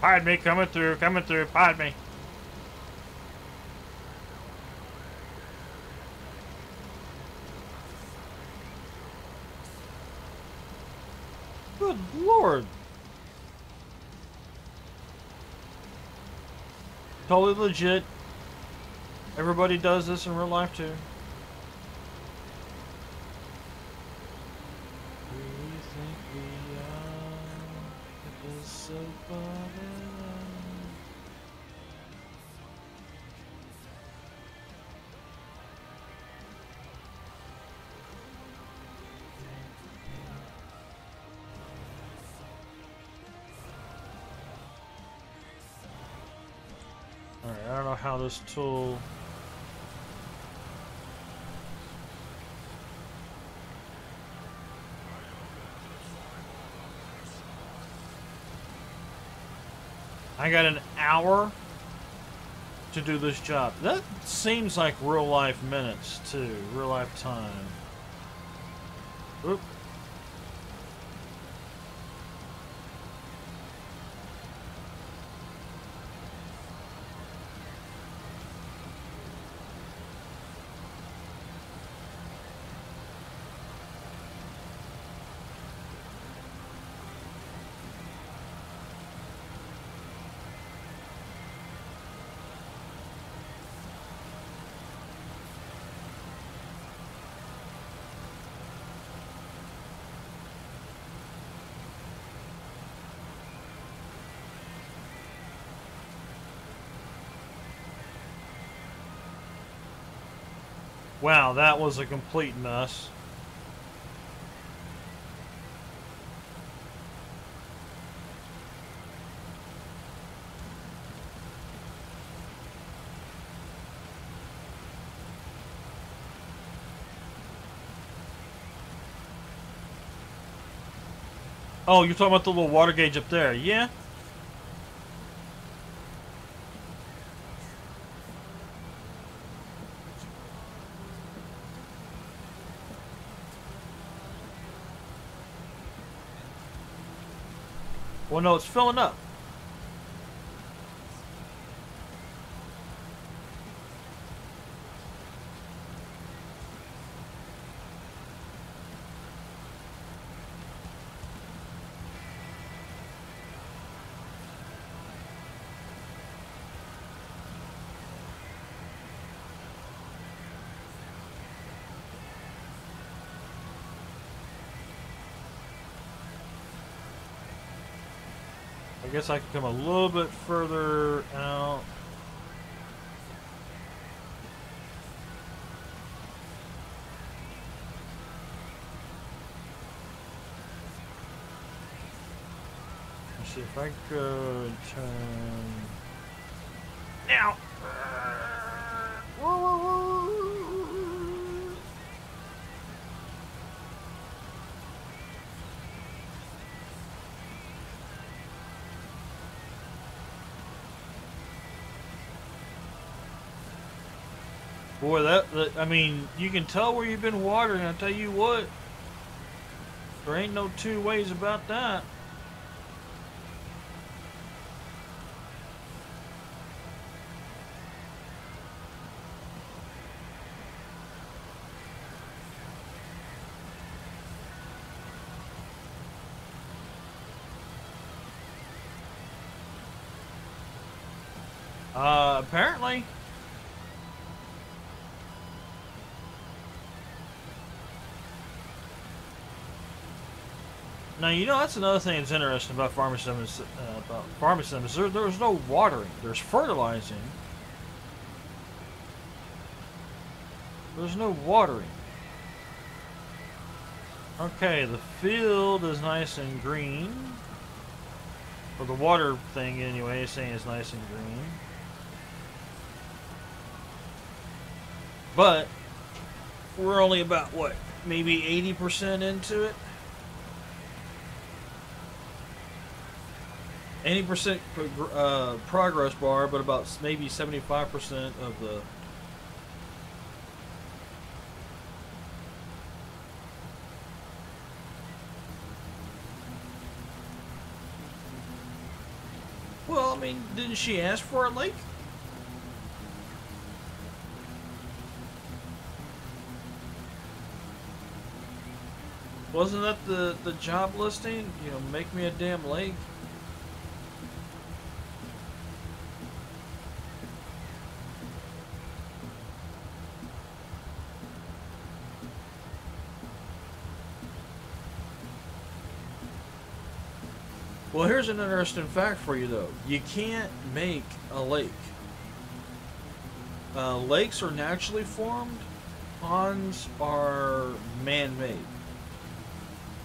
Pardon me, coming through, pardon me. Good lord. Totally legit. Everybody does this in real life too. Alright, I don't know how this tool... I got an hour to do this job. That seems like real life minutes too, real life time. Oop. Wow, that was a complete mess. Oh, you're talking about the little water gauge up there, yeah? Well, no, it's filling up. guess I can come a little bit further out. Let's see if I could turn now. Boy, that I mean, you can tell where you've been watering. I tell you what, there ain't no two ways about that. Apparently. Now, you know, that's another thing that's interesting about Farming Sim is, there's no watering. There's fertilizing. There's no watering. Okay, the field is nice and green. Or the water thing, anyway, is saying it's nice and green. But we're only about, what, maybe 80% into it? 80% progress bar, but about maybe 75% of the... Well, I mean, didn't she ask for a lake? Wasn't that the job listing? You know, make me a damn lake. Well, here's an interesting fact for you, though. You can't make a lake. Lakes are naturally formed. Ponds are man-made.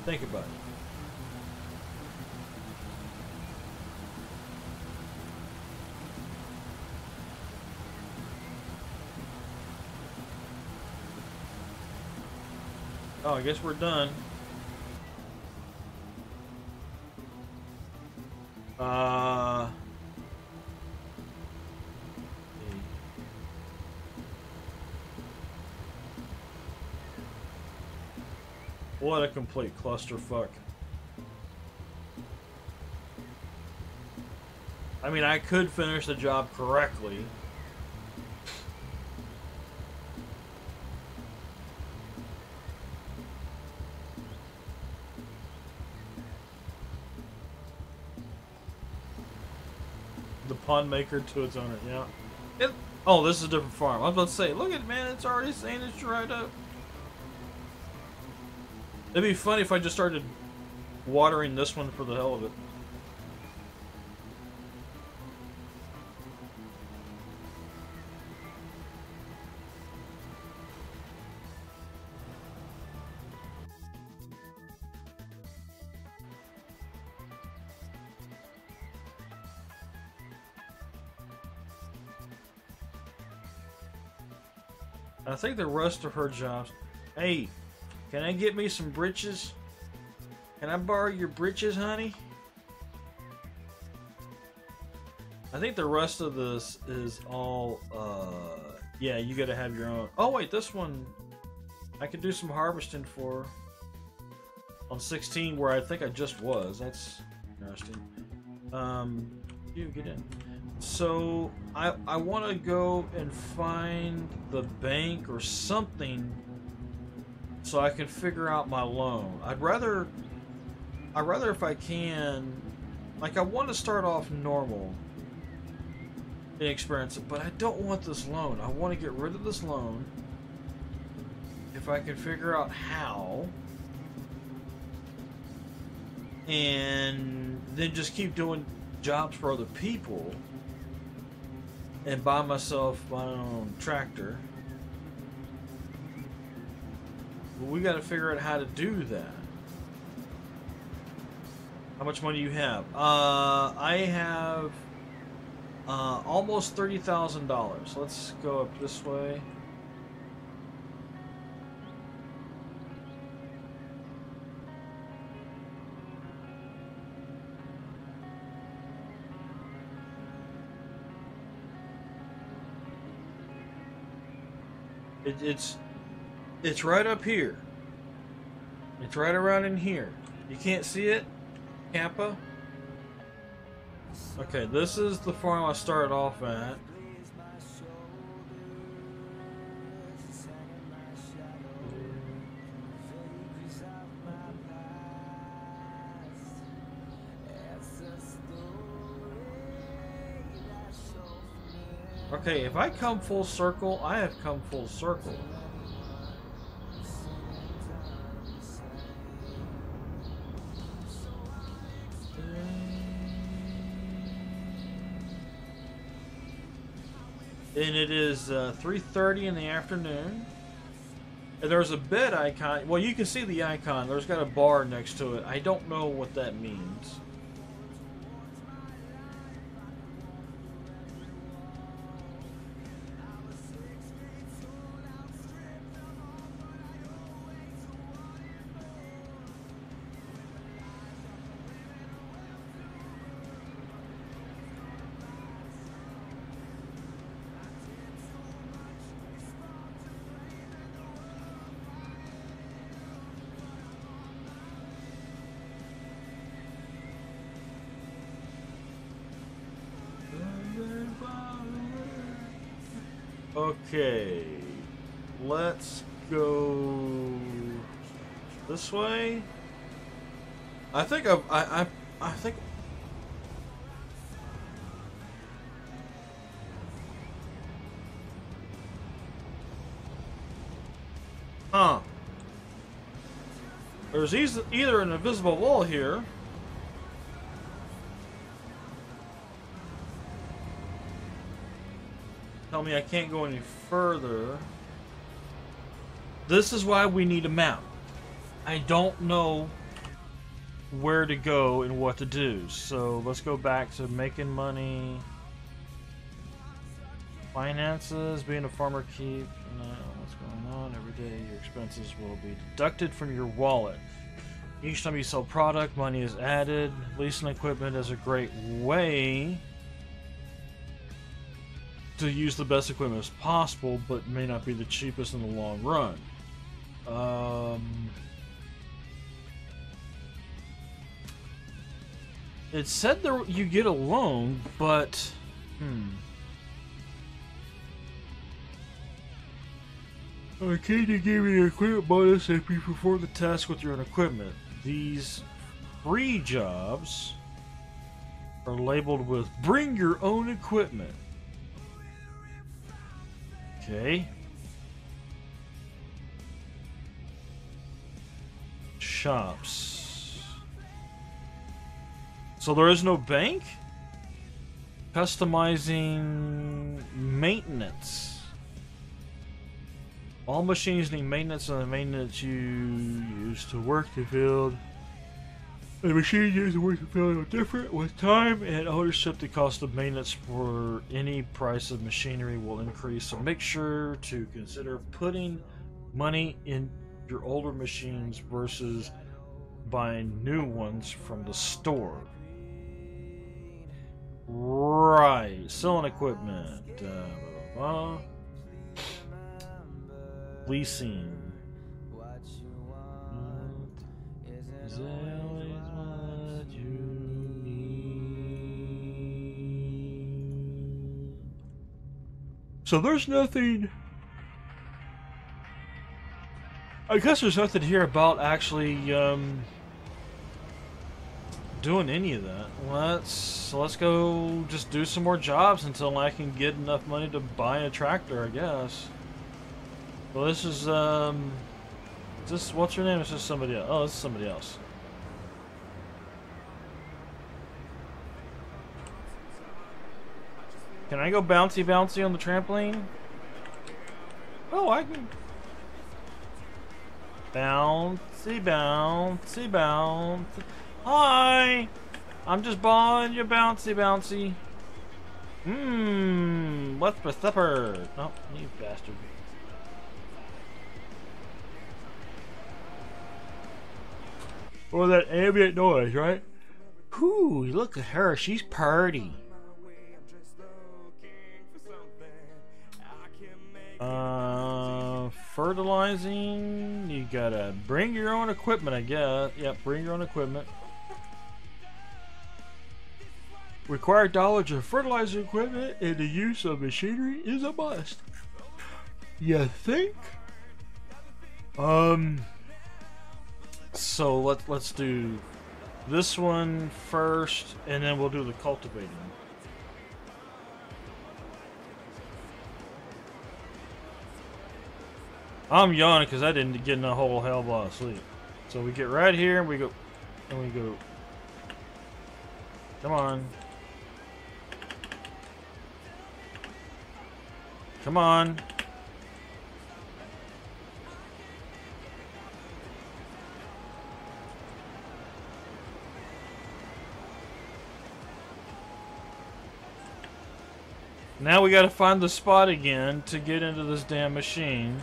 Think about it. Oh, I guess we're done. What a complete clusterfuck. I mean, I could finish the job correctly. The pond maker to its owner, yeah. Oh, this is a different farm. I was about to say, look at it, man. It's already saying it's dried up. It'd be funny if I just started watering this one for the hell of it. I think the rest of her jobs... Hey, can I get me some britches? Can I borrow your britches, honey? I think the rest of this is all, yeah, you gotta have your own. Oh, wait, this one, I could do some harvesting for on 16, where I think I just was. That's interesting. You get in. So, I want to go and find the bank or something so I can figure out my loan. I'd rather if I can, like, I want to start off normal and experience it, but I don't want this loan. I want to get rid of this loan if I can figure out how, and then just keep doing jobs for other people and buy myself my own tractor. But we got to figure out how to do that. How much money you have? I have almost $30,000. Let's go up this way. It's right up here. It's right around in here. You can't see it, Kappa? Okay, this is the farm I started off at. Okay, if I come full circle, I have come full circle. And it is 3:30 in the afternoon. And there's a bed icon. Well, you can see the icon. There's got a bar next to it. I don't know what that means. Okay, let's go this way. I think I think. Huh. There's either an invisible wall here. Tell me I can't go any further. This is why we need a map. I don't know where to go and what to do. So let's go back to making money. Finances, being a farmer, keep an eye on what's going on. Every day your expenses will be deducted from your wallet. Each time you sell product, money is added. Leasing equipment is a great way to use the best equipment as possible, but may not be the cheapest in the long run. It said there you get a loan, but okay, they gave me an equipment bonus if you perform the task with your own equipment. These free jobs are labeled with "Bring your own equipment." Okay. Shops. So there is no bank? Customizing maintenance. All machines need maintenance, and the maintenance you use to work the field. The machine used to work the field are different. With time and ownership, the cost of maintenance for any price of machinery will increase. So make sure to consider putting money in your older machines versus buying new ones from the store. Right, selling equipment. Leasing. Is that always what you need? So there's nothing. I guess there's nothing here about actually doing any of that. Let's go just do some more jobs until I can get enough money to buy a tractor, I guess. Well, this is this, what's your name? It's just somebody else. Oh, this is somebody else. Can I go bouncy bouncy on the trampoline? Oh, I can. Bouncy bouncy bounce. Hi! I'm just buying you bouncy bouncy. What's for supper? Oh, you bastard. Or that ambient noise, right? Whew, look at her, she's purty. Fertilizing, you gotta bring your own equipment, I guess. Yep, bring your own equipment. Required knowledge of fertilizer equipment and the use of machinery is a must. You think? So let's do this one first, and then we'll do the cultivating. I'm yawning because I didn't get in a whole hell of a lot of sleep. So we get right here, and we go, come on. Come on. Now we gotta find the spot again to get into this damn machine.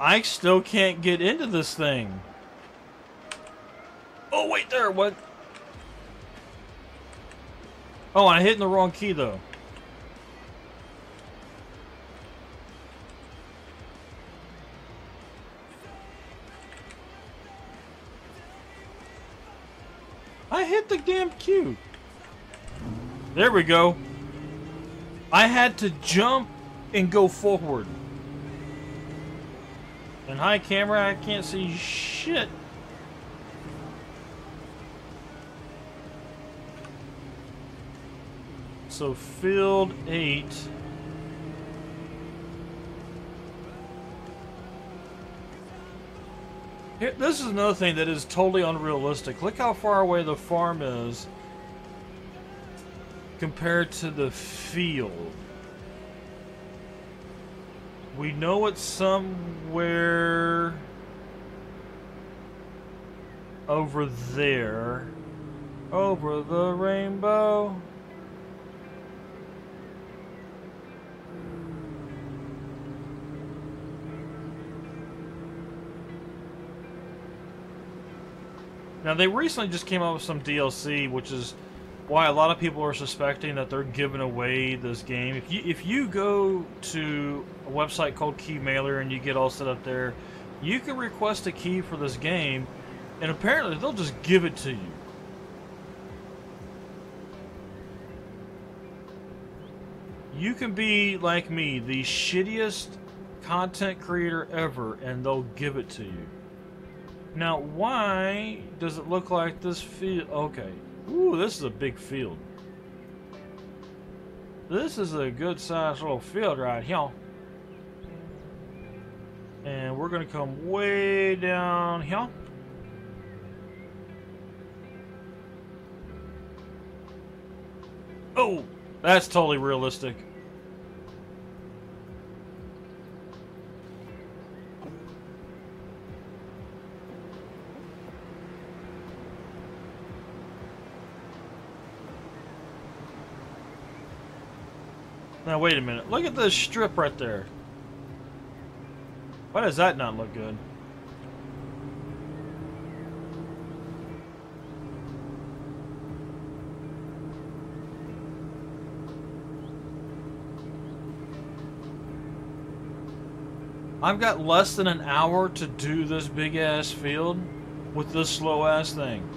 I still can't get into this thing. Oh, wait there, what? Oh, I hit in the wrong key, though. I hit the damn cue. There we go. I had to jump and go forward. And hi, camera, I can't see shit. So field 8. Here, this is another thing that is totally unrealistic. Look how far away the farm is compared to the field. We know it's somewhere over there. Over the rainbow. Now, they recently just came out with some DLC, which is why a lot of people are suspecting that they're giving away this game. If you go to a website called Keymailer and you get all set up there, you can request a key for this game, and apparently they'll just give it to you. You can be, like me, the shittiest content creator ever, and they'll give it to you. Now, why does it look like this field? Okay. Ooh, this is a big field. This is a good sized little field right here. And we're going to come way down here. Oh, that's totally realistic. Now wait a minute, look at this strip right there. Why does that not look good? I've got less than an hour to do this big ass field with this slow ass thing.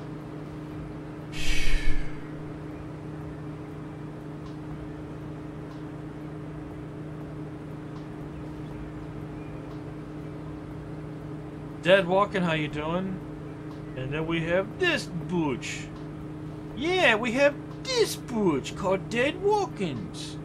Dead Walking, how you doing? And then we have this booch. Yeah, we have this butch called Dead Walkins?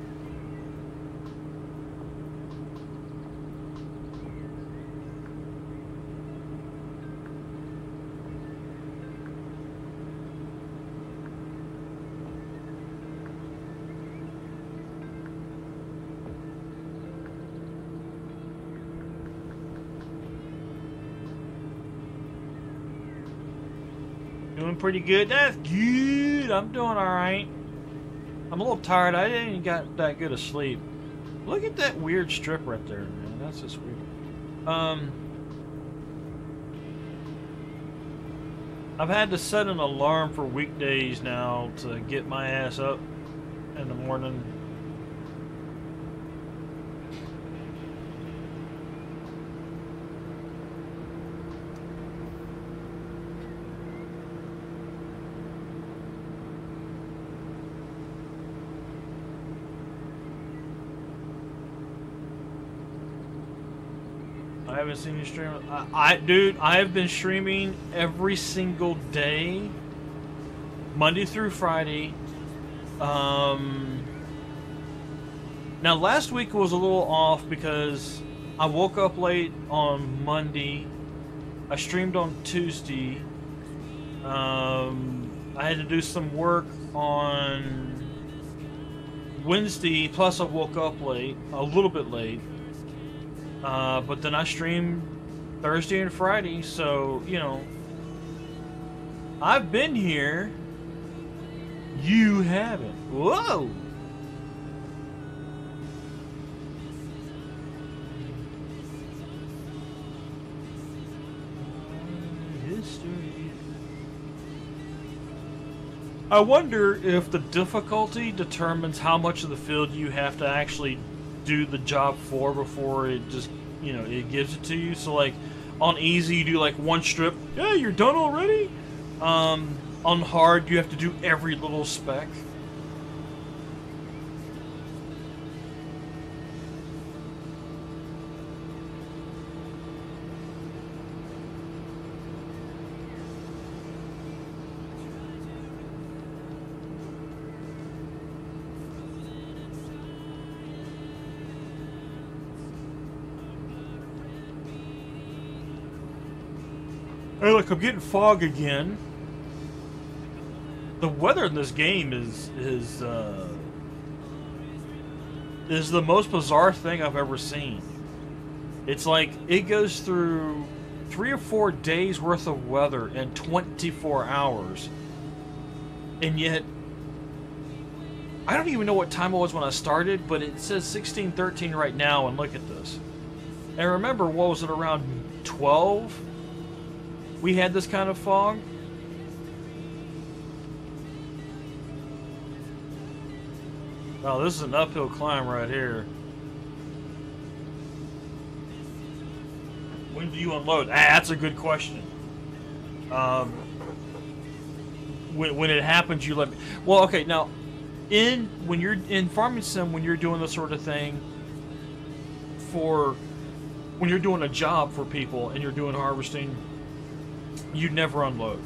Doing pretty good. That's good. I'm doing alright. I'm a little tired. I didn't even got that good of sleep. Look at that weird strip right there, man. That's just weird. I've had to set an alarm for weekdays now to get my ass up in the morning. I haven't seen you stream. Dude, I have been streaming every single day, Monday through Friday. Now last week was a little off because I woke up late on Monday. I streamed on Tuesday. I had to do some work on Wednesday, plus I woke up late, a little bit late. But then I streamed Thursday and Friday, so, you know, I've been here. You haven't. Whoa! History. I wonder if the difficulty determines how much of the field you have to actually do the job for before it just, you know, it gives it to you. So like on easy you do like one strip, yeah, you're done already. On hard you have to do every little speck. Hey, look, I'm getting fog again. The weather in this game is the most bizarre thing I've ever seen. It's like it goes through 3 or 4 days worth of weather in 24 hours, and yet I don't even know what time it was when I started, but it says 16:13 right now, and look at this. And remember, what was it, around 12? We had this kind of fog. Oh, this is an uphill climb right here. When do you unload? That's a good question. When it happens, you let me. Well, okay. Now, when you're in Farming Sim, when you're doing this sort of thing, when you're doing a job for people and you're doing harvesting, you never unload.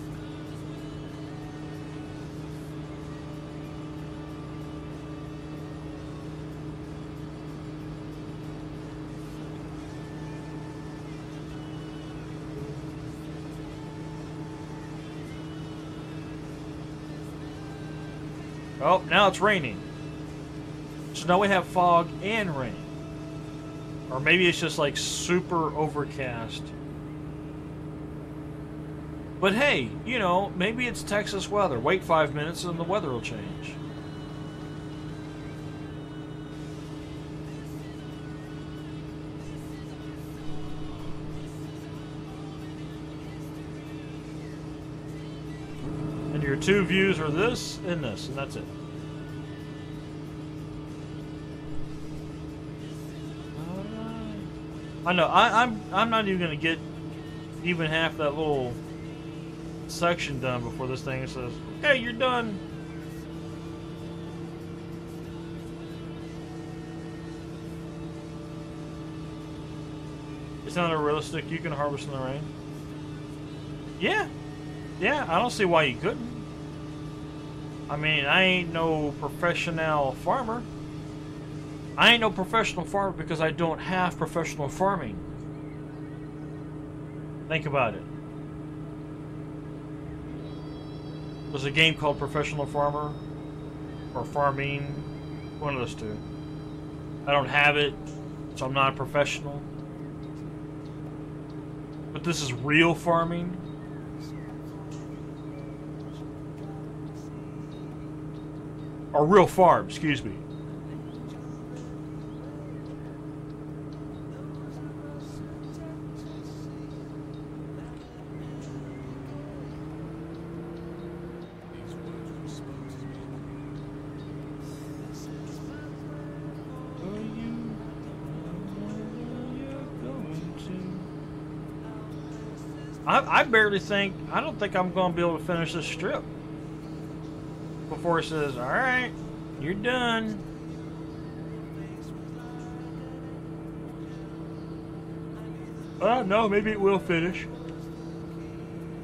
Oh, now it's raining. So now we have fog and rain. Or maybe it's just like super overcast. But hey, you know, maybe it's Texas weather. Wait 5 minutes and the weather will change. And your two views are this, and that's it. I know. I'm not even gonna get even half that little section done before this thing says, "Hey, you're done." It's not unrealistic. You can harvest in the rain. Yeah, yeah. I don't see why you couldn't. I mean, I ain't no professional farmer. I ain't no professional farmer because I don't have professional farming. Think about it. There's a game called Professional Farmer or Farming, one of those two. I don't have it, so I'm not a professional. But this is real farming. Or real farm, excuse me. I barely think, I don't think I'm going to be able to finish this strip before it says, alright, you're done. No, maybe it will finish.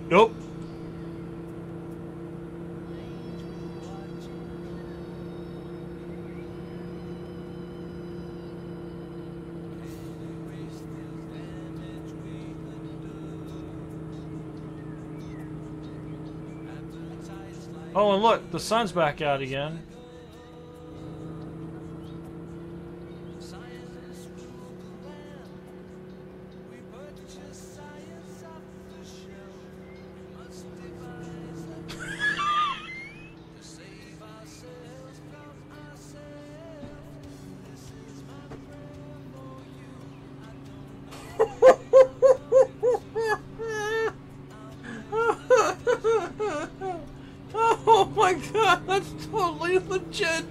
Nope. Oh, and look, the sun's back out again. Oh my god, that's totally legit.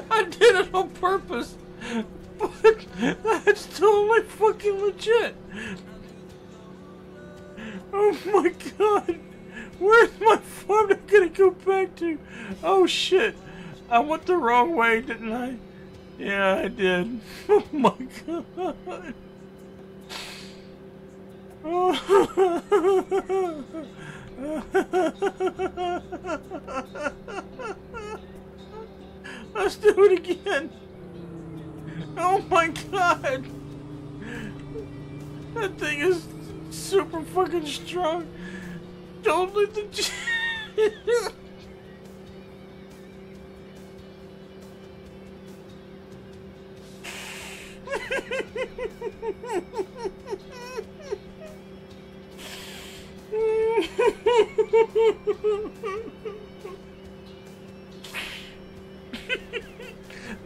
I did it on purpose, but that's totally fucking legit. Oh my god, where's my farm I'm gonna go back to? Oh shit, I went the wrong way, didn't I? Yeah, I did. Oh my god. Let's do it again. Oh my god. That thing is super fucking strong. Don't let the...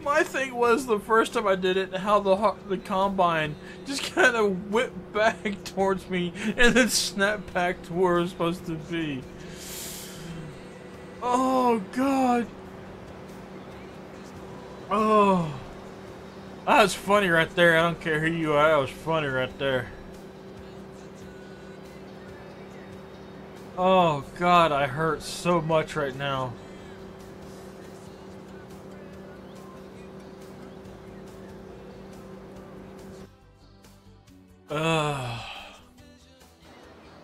My thing was the first time I did it, how the combine just kind of whipped back towards me and then snapped back to where it was supposed to be. Oh god. Oh, that was funny right there. I don't care who you are. That was funny right there. Oh god, I hurt so much right now.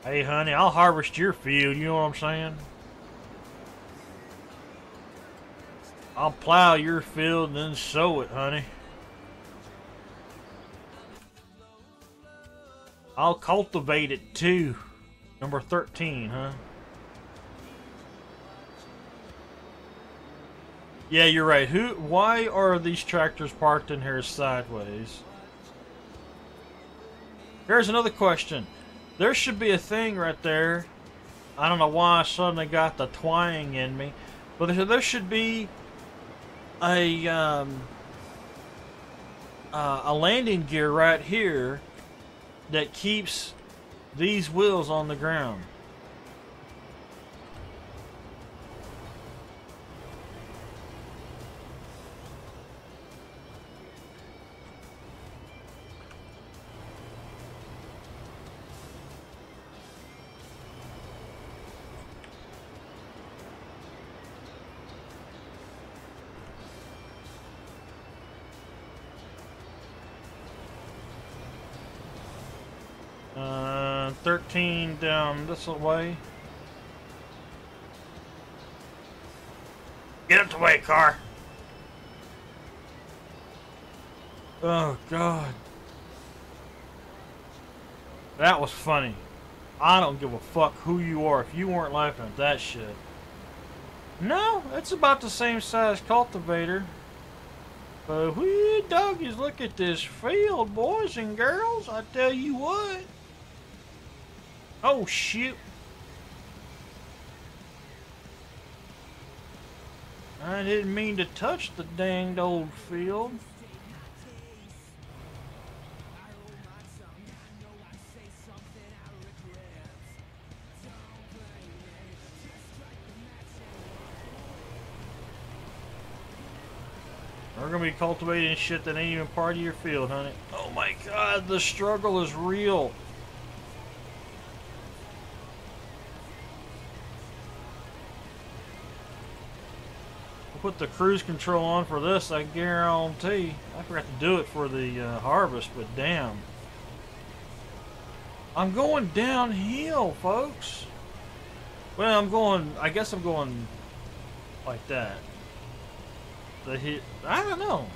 Hey honey, I'll harvest your field, you know what I'm saying? I'll plow your field and then sow it, honey. I'll cultivate it too. Number 13, huh? Yeah, you're right. Why are these tractors parked in here sideways? Here's another question. There should be a thing right there. I don't know why I suddenly got the twang in me, but there should be a landing gear right here that keeps these wheels on the ground. Uh, 13 down this way. the way, car. Oh, God. That was funny. I don't give a fuck who you are if you weren't laughing at that shit. No, it's about the same size cultivator. But whee doggies, look at this field, boys and girls. I tell you what. Oh, shit. I didn't mean to touch the danged old field. We're gonna be cultivating shit that ain't even part of your field, honey. Oh my God, the struggle is real. I'll put the cruise control on for this, I guarantee. I forgot to do it for the harvest, but damn. I'm going downhill, folks. Well, I guess I'm going like that. I don't know.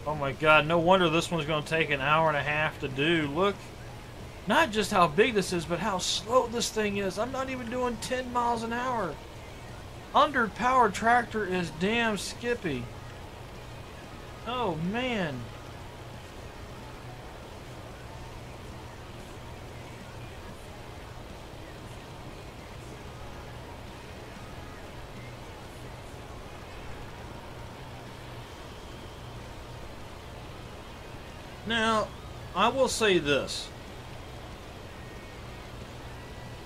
Oh my God, no wonder this one's going to take an hour and a half to do. Look, not just how big this is, but how slow this thing is. I'm not even doing 10 miles an hour. Underpowered tractor is damn skippy. Oh, man. Now, I will say this.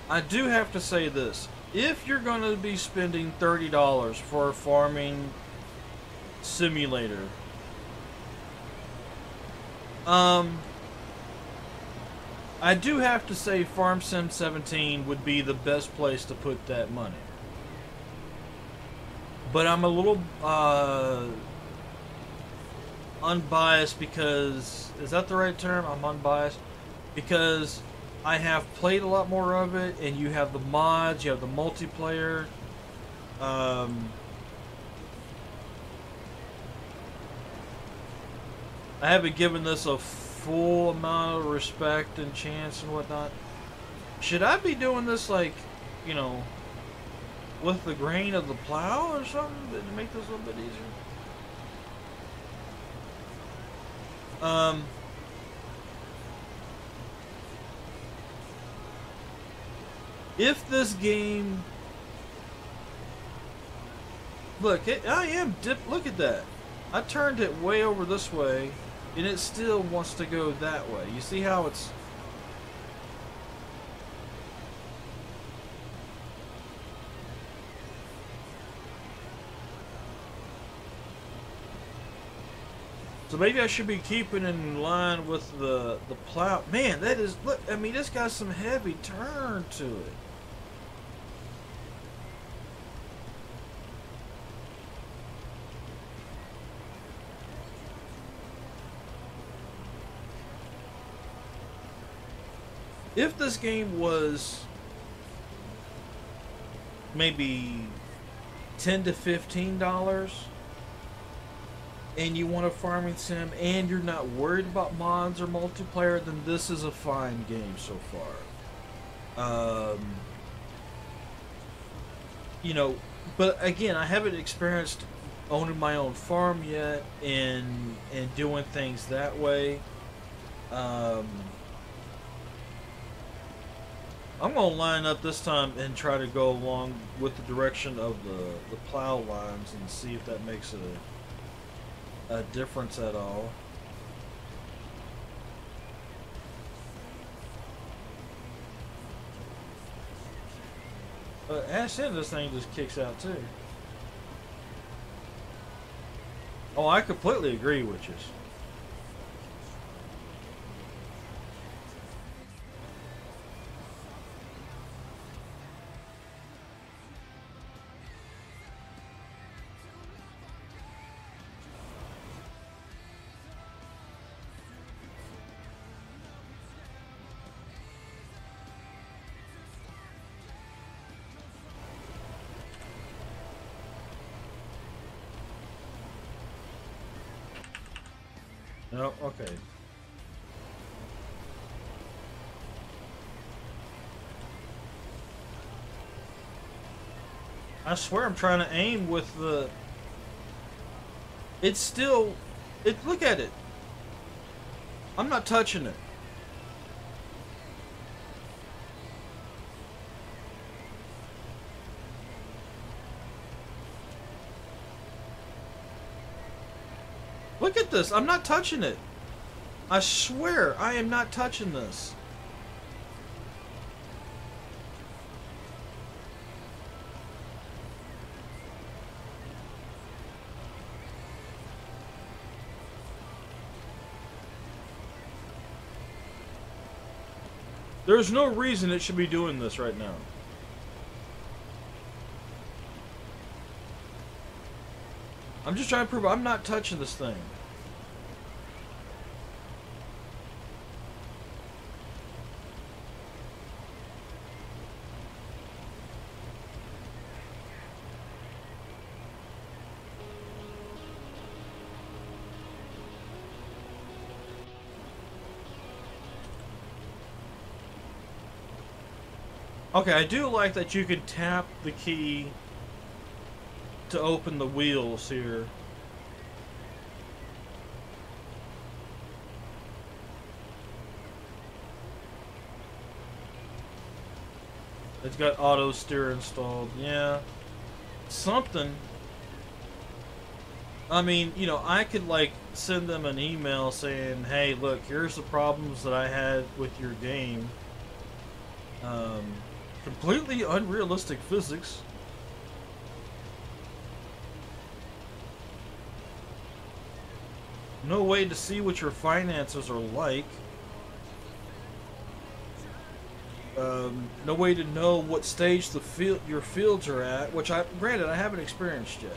I do have to say this. If you're going to be spending $30 for a farming simulator, I do have to say Farm Sim 17 would be the best place to put that money. But I'm a little unbiased because, is that the right term? I'm unbiased because I have played a lot more of it, and you have the mods, you have the multiplayer. I haven't given this a full amount of respect and chance and whatnot. Should I be doing this like, you know, with the grain of the plow or something to make this a little bit easier? If this game, look, look at that. I turned it way over this way, and it still wants to go that way. You see how it's... So maybe I should be keeping in line with the plow. Man, that is... Look, I mean, it's got some heavy turn to it. If this game was maybe $10 to $15 and you want a farming sim and you're not worried about mods or multiplayer, then this is a fine game so far. You know, but again, I haven't experienced owning my own farm yet and doing things that way. I'm going to line up this time and try to go along with the direction of the plow lines and see if that makes a difference at all. Ash in this thing just kicks out too. Oh, I completely agree with you. No, okay. I swear I'm trying to aim with the... It's still... Look at it. I'm not touching it. Look at this. I'm not touching it. I swear I am not touching this. There's no reason it should be doing this right now. I'm just trying to prove I'm not touching this thing. Okay, I do like that you can tap the key to open the wheels here. It's got auto steer installed. Yeah. Something. I mean, you know, I could like send them an email saying, hey, look, here's the problems that I had with your game. Completely unrealistic physics. No way to see what your finances are like. No way to know what stage your fields are at, which granted I haven't experienced yet.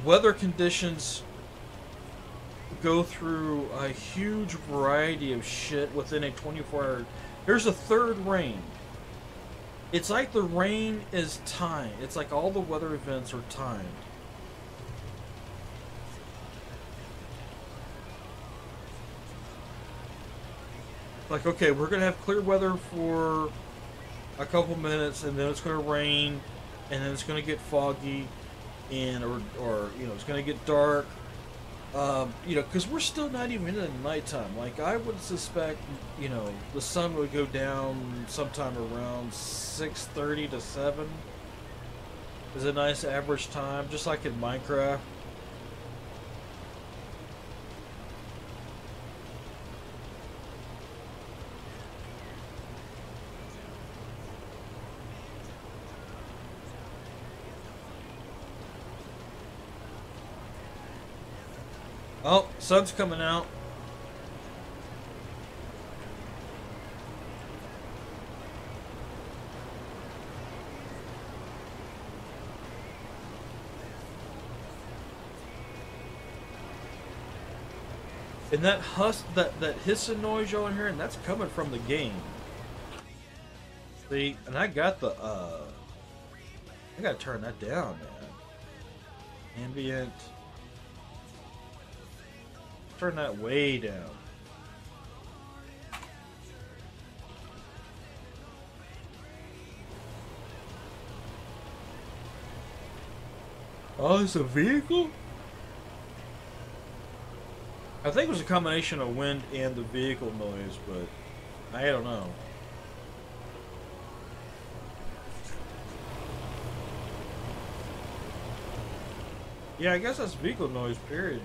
Weather conditions go through a huge variety of shit within a 24-hour. Here's a third rain. It's like the rain is timed. It's like all the weather events are timed. Like, okay, we're gonna have clear weather for a couple minutes, and then it's gonna rain, and then it's gonna get foggy, and or you know, it's gonna get dark. You know, because we're still not even in the nighttime. Like, I would suspect, you know, the sun would go down sometime around 6:30 to 7 is a nice average time, just like in Minecraft. Oh, sun's coming out. And that that hissing noise y'all hearing, that's coming from the game. See, and I got the I gotta turn that down, man. Ambient. Turn that way down. Oh, it's a vehicle? I think it was a combination of wind and the vehicle noise, but I don't know. Yeah, I guess that's vehicle noise, period.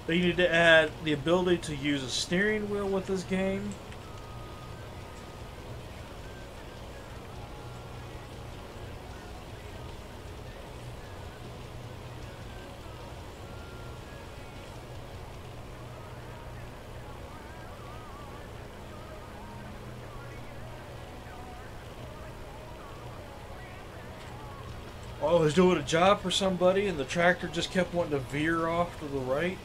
They need to add the ability to use a steering wheel with this game. I was doing a job for somebody and the tractor just kept wanting to veer off to the right.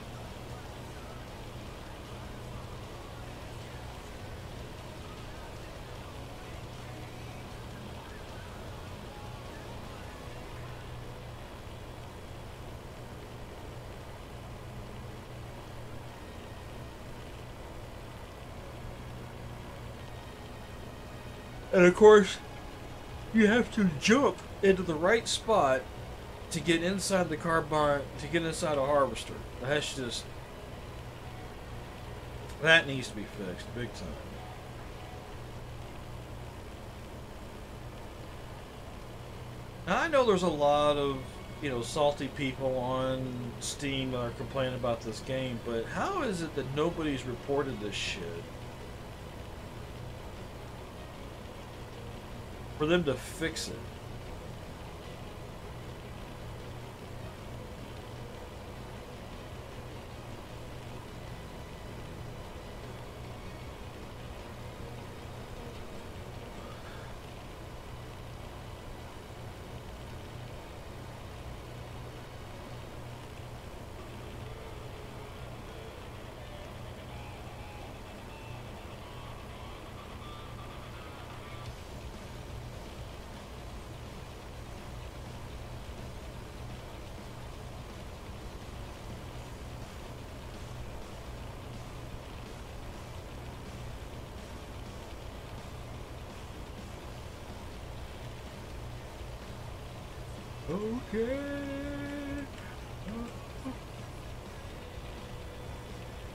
And of course, you have to jump into the right spot to get inside the carbine, to get inside a harvester. That's just, that needs to be fixed big time. Now, I know there's a lot of, you know, salty people on Steam that are complaining about this game, but how is it that nobody's reported this shit? For them to fix it. Okay.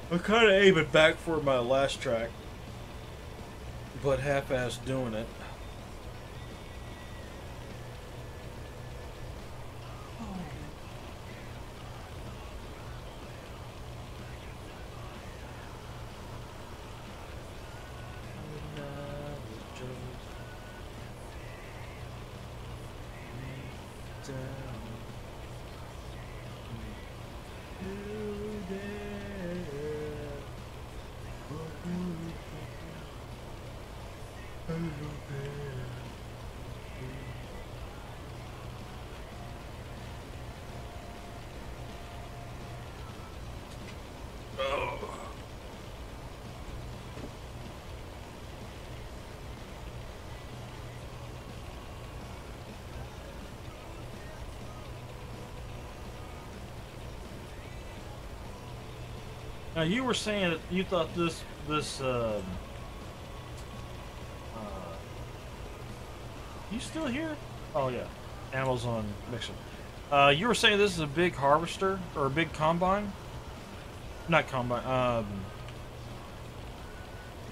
I'm kind of aiming back for my last track, but half-assed doing it. Now you were saying that you thought this you still here? Oh yeah, Amazon Mixer. You were saying this is a big harvester or a big combine? Not combine.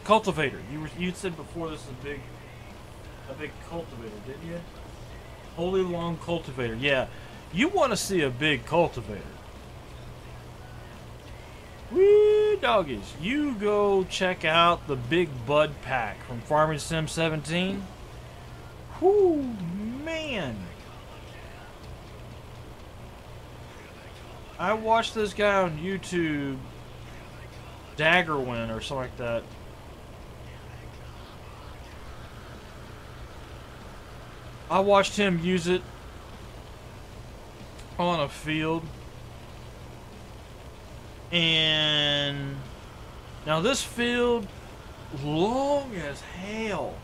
Cultivator. You said before this is a big cultivator, didn't you? Holy long cultivator. Yeah, you want to see a big cultivator. Wee doggies, you go check out the Big Bud Pack from Farming Sim 17. Whoo, man. I watched this guy on YouTube, Daggerwin or something like that. I watched him use it on a field. And now this field, long as hell,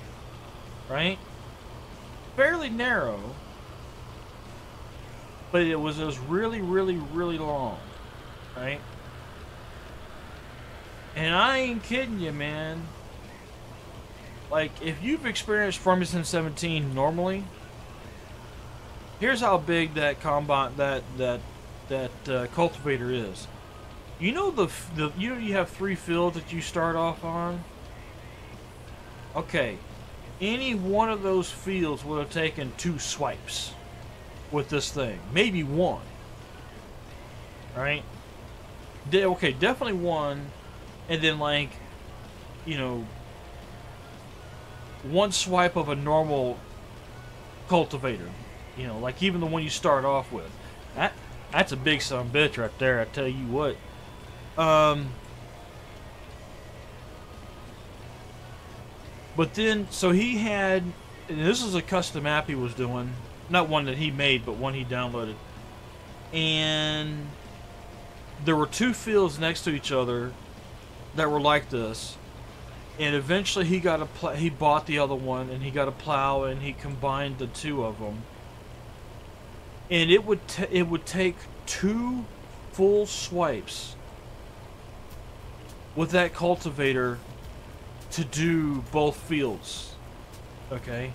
right? Fairly narrow, but it was really, really, really long, right? And I ain't kidding you, man. Like, if you've experienced Farming Sim 17 normally, here's how big that cultivator is. You know you have 3 fields that you start off on? Okay. Any one of those fields would have taken 2 swipes with this thing. Maybe 1. Right? Okay, definitely 1. And then, like, you know, 1 swipe of a normal cultivator. You know, like even the one you start off with. That's a big son of a bitch right there, I tell you what. But then, so he had, and this is a custom app he was doing, not one that he made, but one he downloaded. And there were two fields next to each other that were like this. And eventually he got he bought the other one, and he got a plow, and he combined the two of them. And it would take 2 full swipes with that cultivator to do both fields. Okay,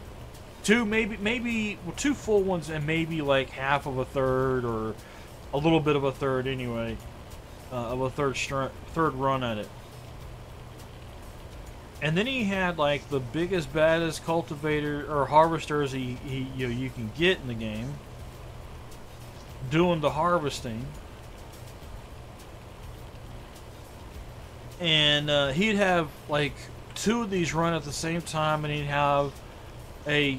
maybe 2 full ones, and maybe like half of a third, or a little bit of a third anyway, of a third run at it. And then he had like the biggest, baddest cultivator or harvesters you can get in the game, doing the harvesting. And he'd have like 2 of these run at the same time, and he'd have a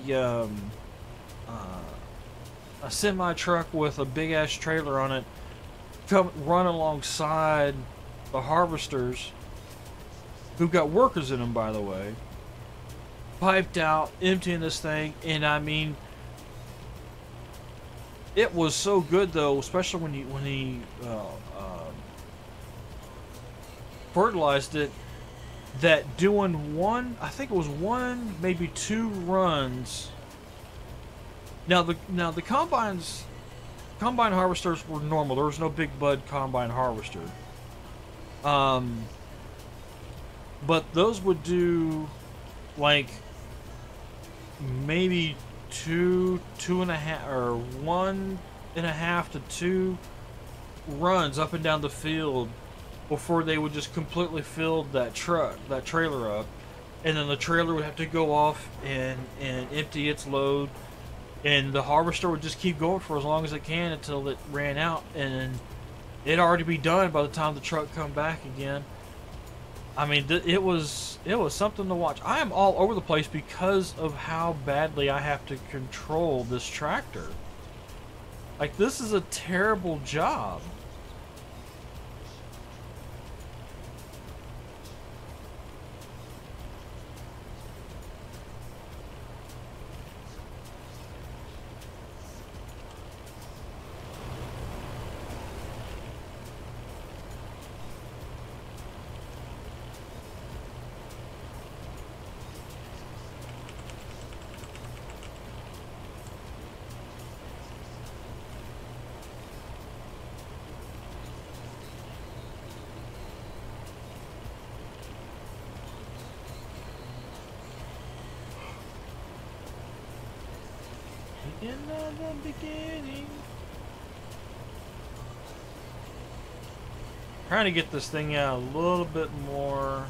semi truck with a big ass trailer on it come run alongside the harvesters, who've got workers in them, by the way, piped out, emptying this thing. And I mean, it was so good though, especially when he fertilized it, that doing I think it was 1, maybe 2 runs. Now the combine harvesters were normal. There was no big bud combine harvester. But those would do like maybe 2.5 or 1.5 to 2 runs up and down the field before they would just completely fill that trailer up, and then the trailer would have to go off and empty its load, and the harvester would just keep going for as long as it can until it ran out, and it'd already be done by the time the truck come back again. I mean, it was something to watch. I am all over the place because of how badly I have to control this tractor. Like, this is a terrible job. In the beginning. Trying to get this thing out a little bit more.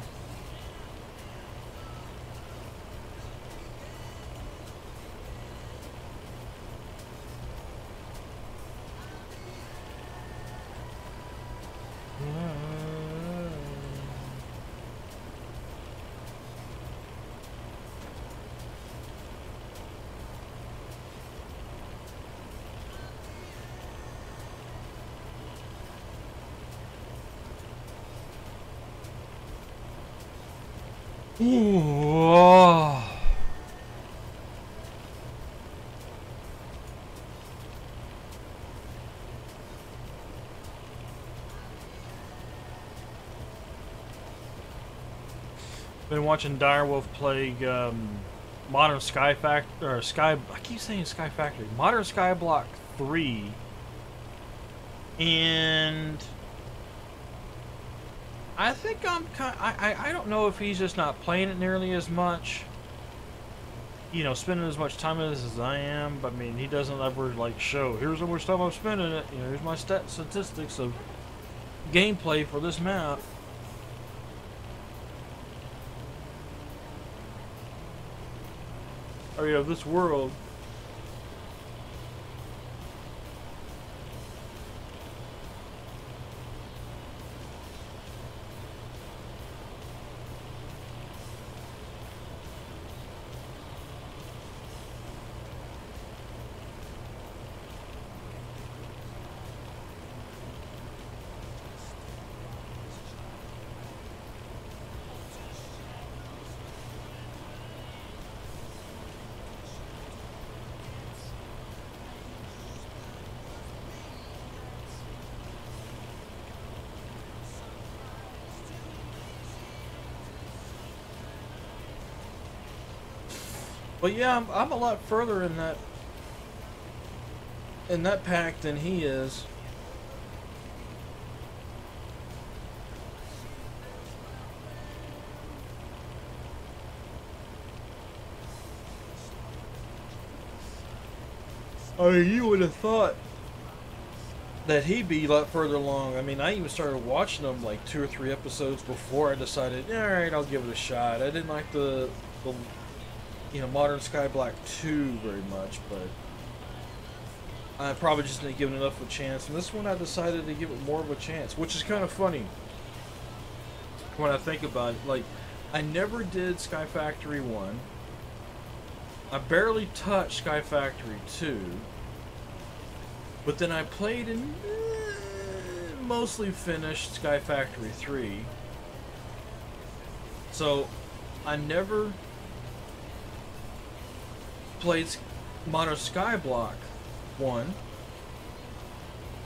Ooh. Been watching Direwolf play Modern Sky Factory, or Sky. I keep saying Sky Factory. Modern Skyblock 3, and I think I don't know if he's just not playing it nearly as much, you know, spending as much time in this as I am. But I mean, he doesn't ever like show, here's how much time I'm spending it, you know, here's my statistics of gameplay for this map. Or, you know, this world. But yeah, I'm a lot further in that pack than he is. I mean, you would have thought that he'd be a lot further along. I mean, I even started watching them like 2 or 3 episodes before I decided, all right, I'll give it a shot. I didn't like the Modern Skyblock 2 very much, but I probably just didn't give it enough of a chance. And this one, I decided to give it more of a chance, which is kind of funny when I think about it. Like, I never did Sky Factory 1. I barely touched Sky Factory 2. But then I played and mostly finished Sky Factory 3. So, I never played Modern Skyblock 1.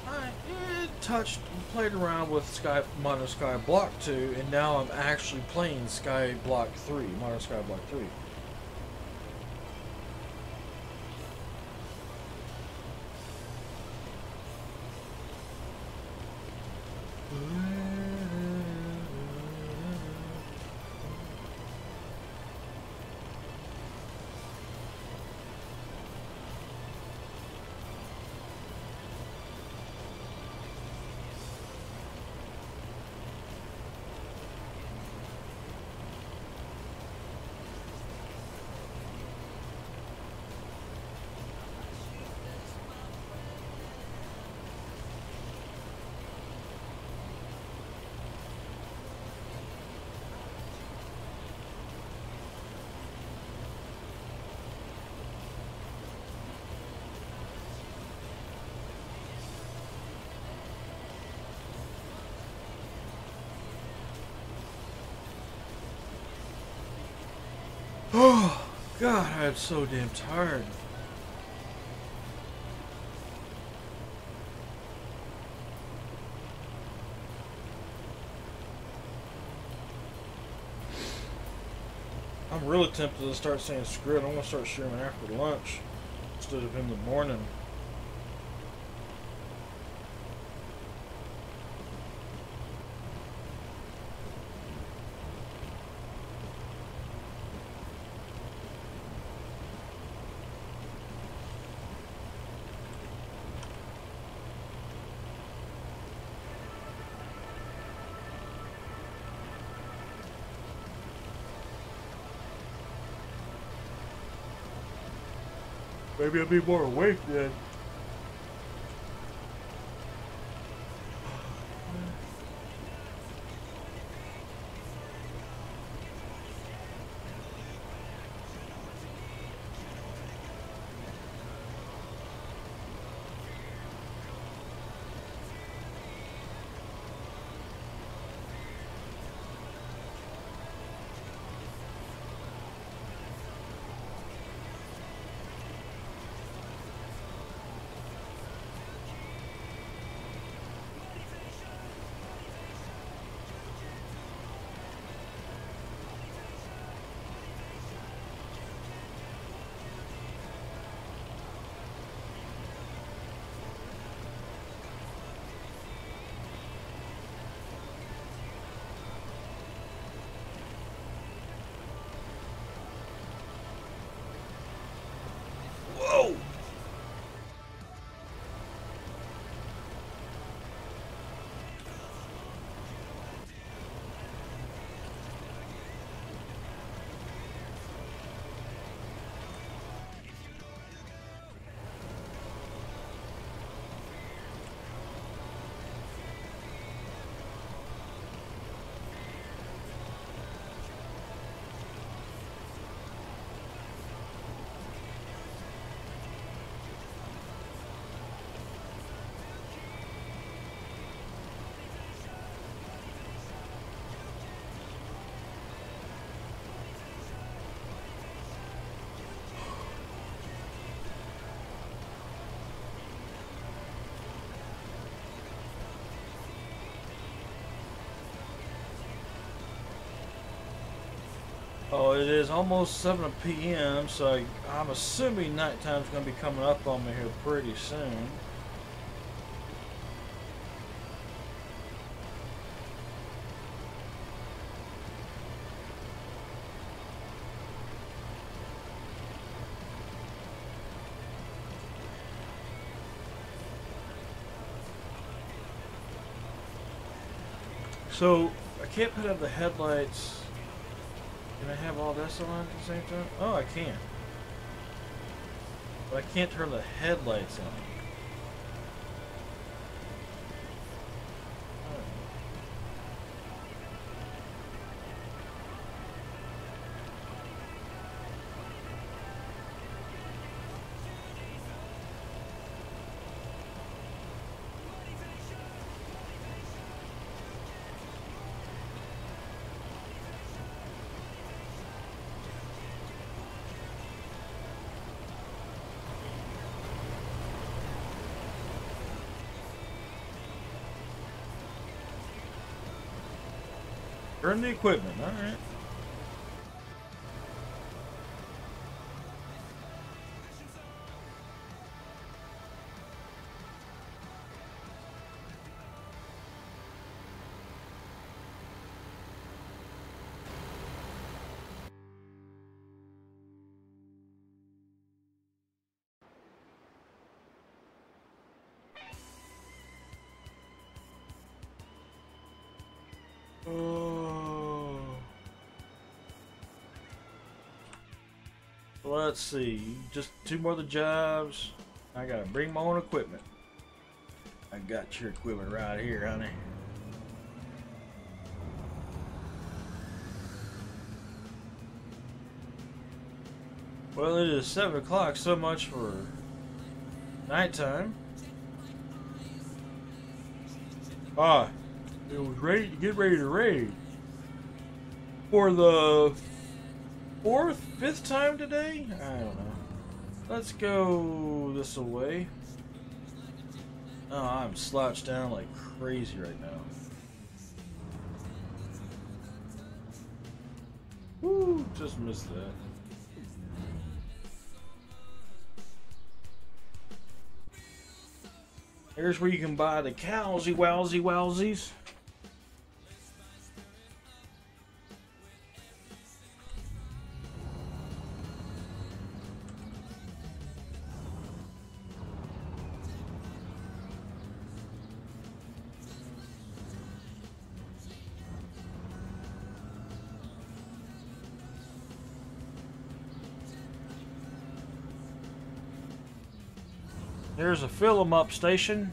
I played around with Modern Skyblock 2, and now I'm actually playing Skyblock 3, Modern Skyblock 3. Oh, God, I'm so damn tired. I'm really tempted to start saying screw it. I'm going to start streaming after lunch instead of in the morning. Maybe I'll be more awake then. Oh, it is almost 7 p.m., so I'm assuming nighttime's going to be coming up on me here pretty soon. So, I can't put up the headlights. Can I have all this on at the same time? Oh, I can. But I can't turn the headlights on. Turn the equipment, alright. Oh. Let's see. Just 2 more of the jobs. I gotta bring my own equipment. I got your equipment right here, honey. Well, it is 7 o'clock. So much for nighttime. Ah, it was ready to get ready to raid. For the 4th, 5th time today? I don't know. Let's go this way. Oh, I'm slouched down like crazy right now. Woo, just missed that. Here's where you can buy the cowsy wowsy wowsies. There's a fill 'em up station.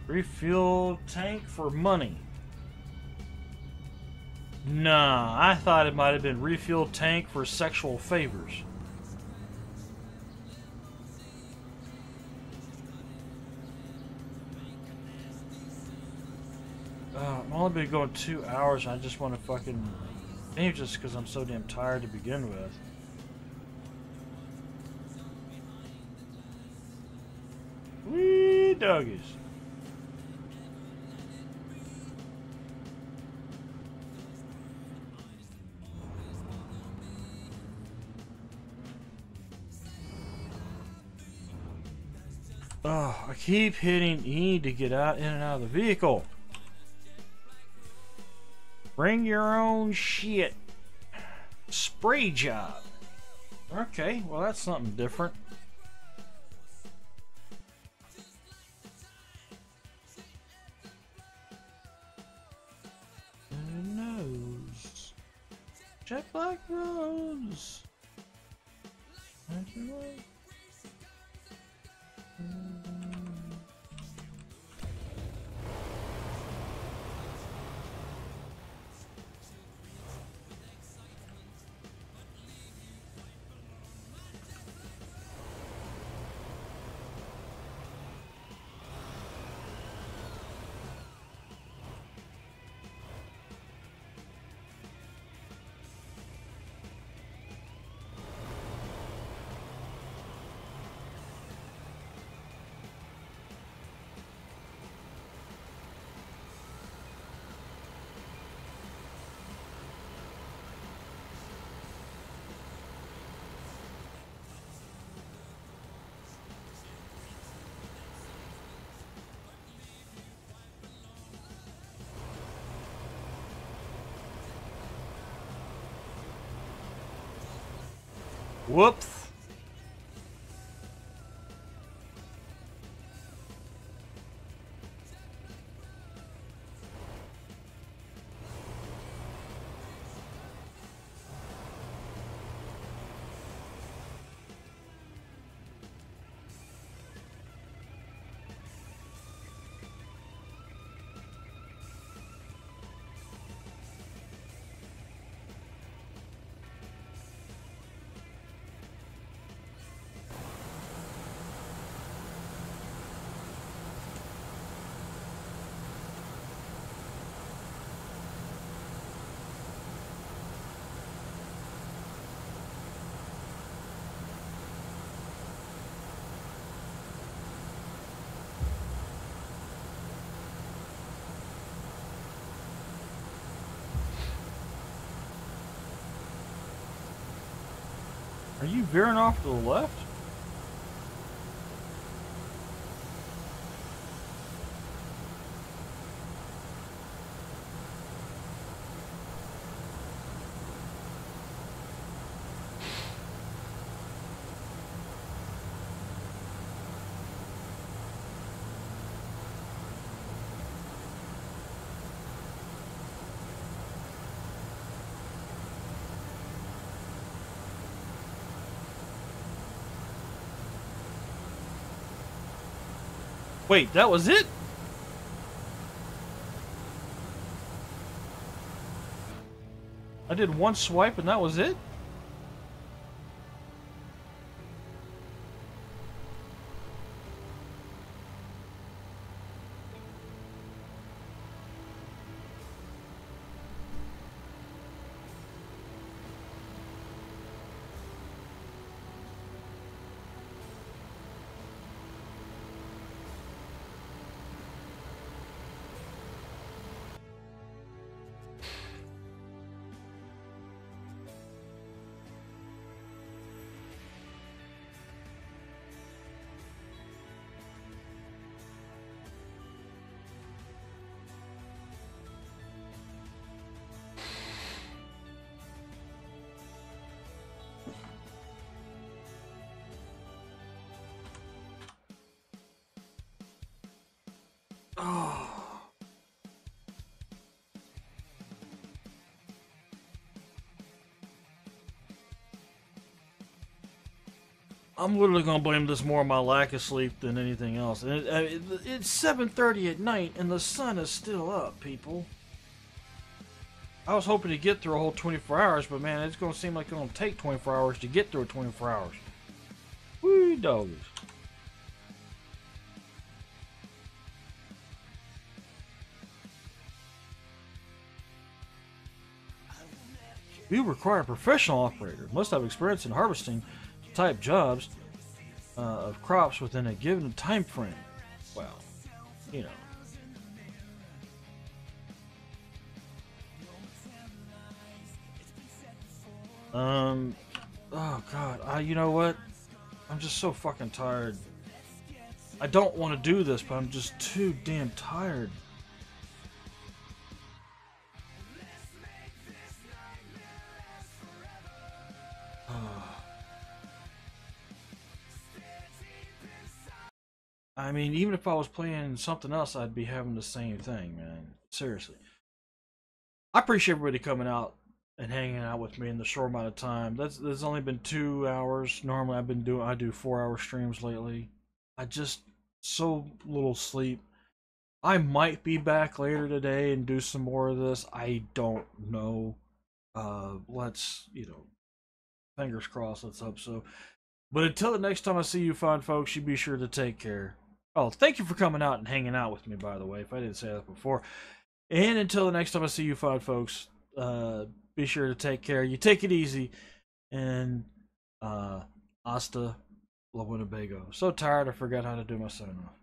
Refuel tank for money. Nah, I thought it might have been refuel tank for sexual favors. I've only been going 2 hours and I just want to fucking... Maybe just because I'm so damn tired to begin with. Wee doggies. Oh, I keep hitting E to get out in and out of the vehicle. Bring your own shit. Spray job. Okay, well that's something different. Nose. Jet black rose. Whoops. Are you veering off to the left? Wait, that was it? I did one swipe and that was it? Oh. I'm literally gonna blame this more on my lack of sleep than anything else. And it's 7:30 at night, and the sun is still up, people. I was hoping to get through a whole 24 hours, but man, it's gonna seem like it's gonna take 24 hours to get through 24 hours. Woo doggies. We require a professional operator. Must have experience in harvesting type jobs of crops within a given time frame. Well, you know. Oh god, you know what? I'm just so fucking tired. I don't want to do this, but I'm just too damn tired. I mean, even if I was playing something else, I'd be having the same thing, man. Seriously. I appreciate everybody coming out and hanging out with me in the short amount of time. There's only been 2 hours. Normally I do 4 hour streams lately. I just so little sleep. I might be back later today and do some more of this. I don't know. Let's, fingers crossed, let's hope so. But until the next time I see you fine folks, you be sure to take care. Oh, thank you for coming out and hanging out with me, by the way, if I didn't say that before. And until the next time I see you fine folks, be sure to take care. You take it easy. And hasta la Winnebago. So tired I forgot how to do my sign off.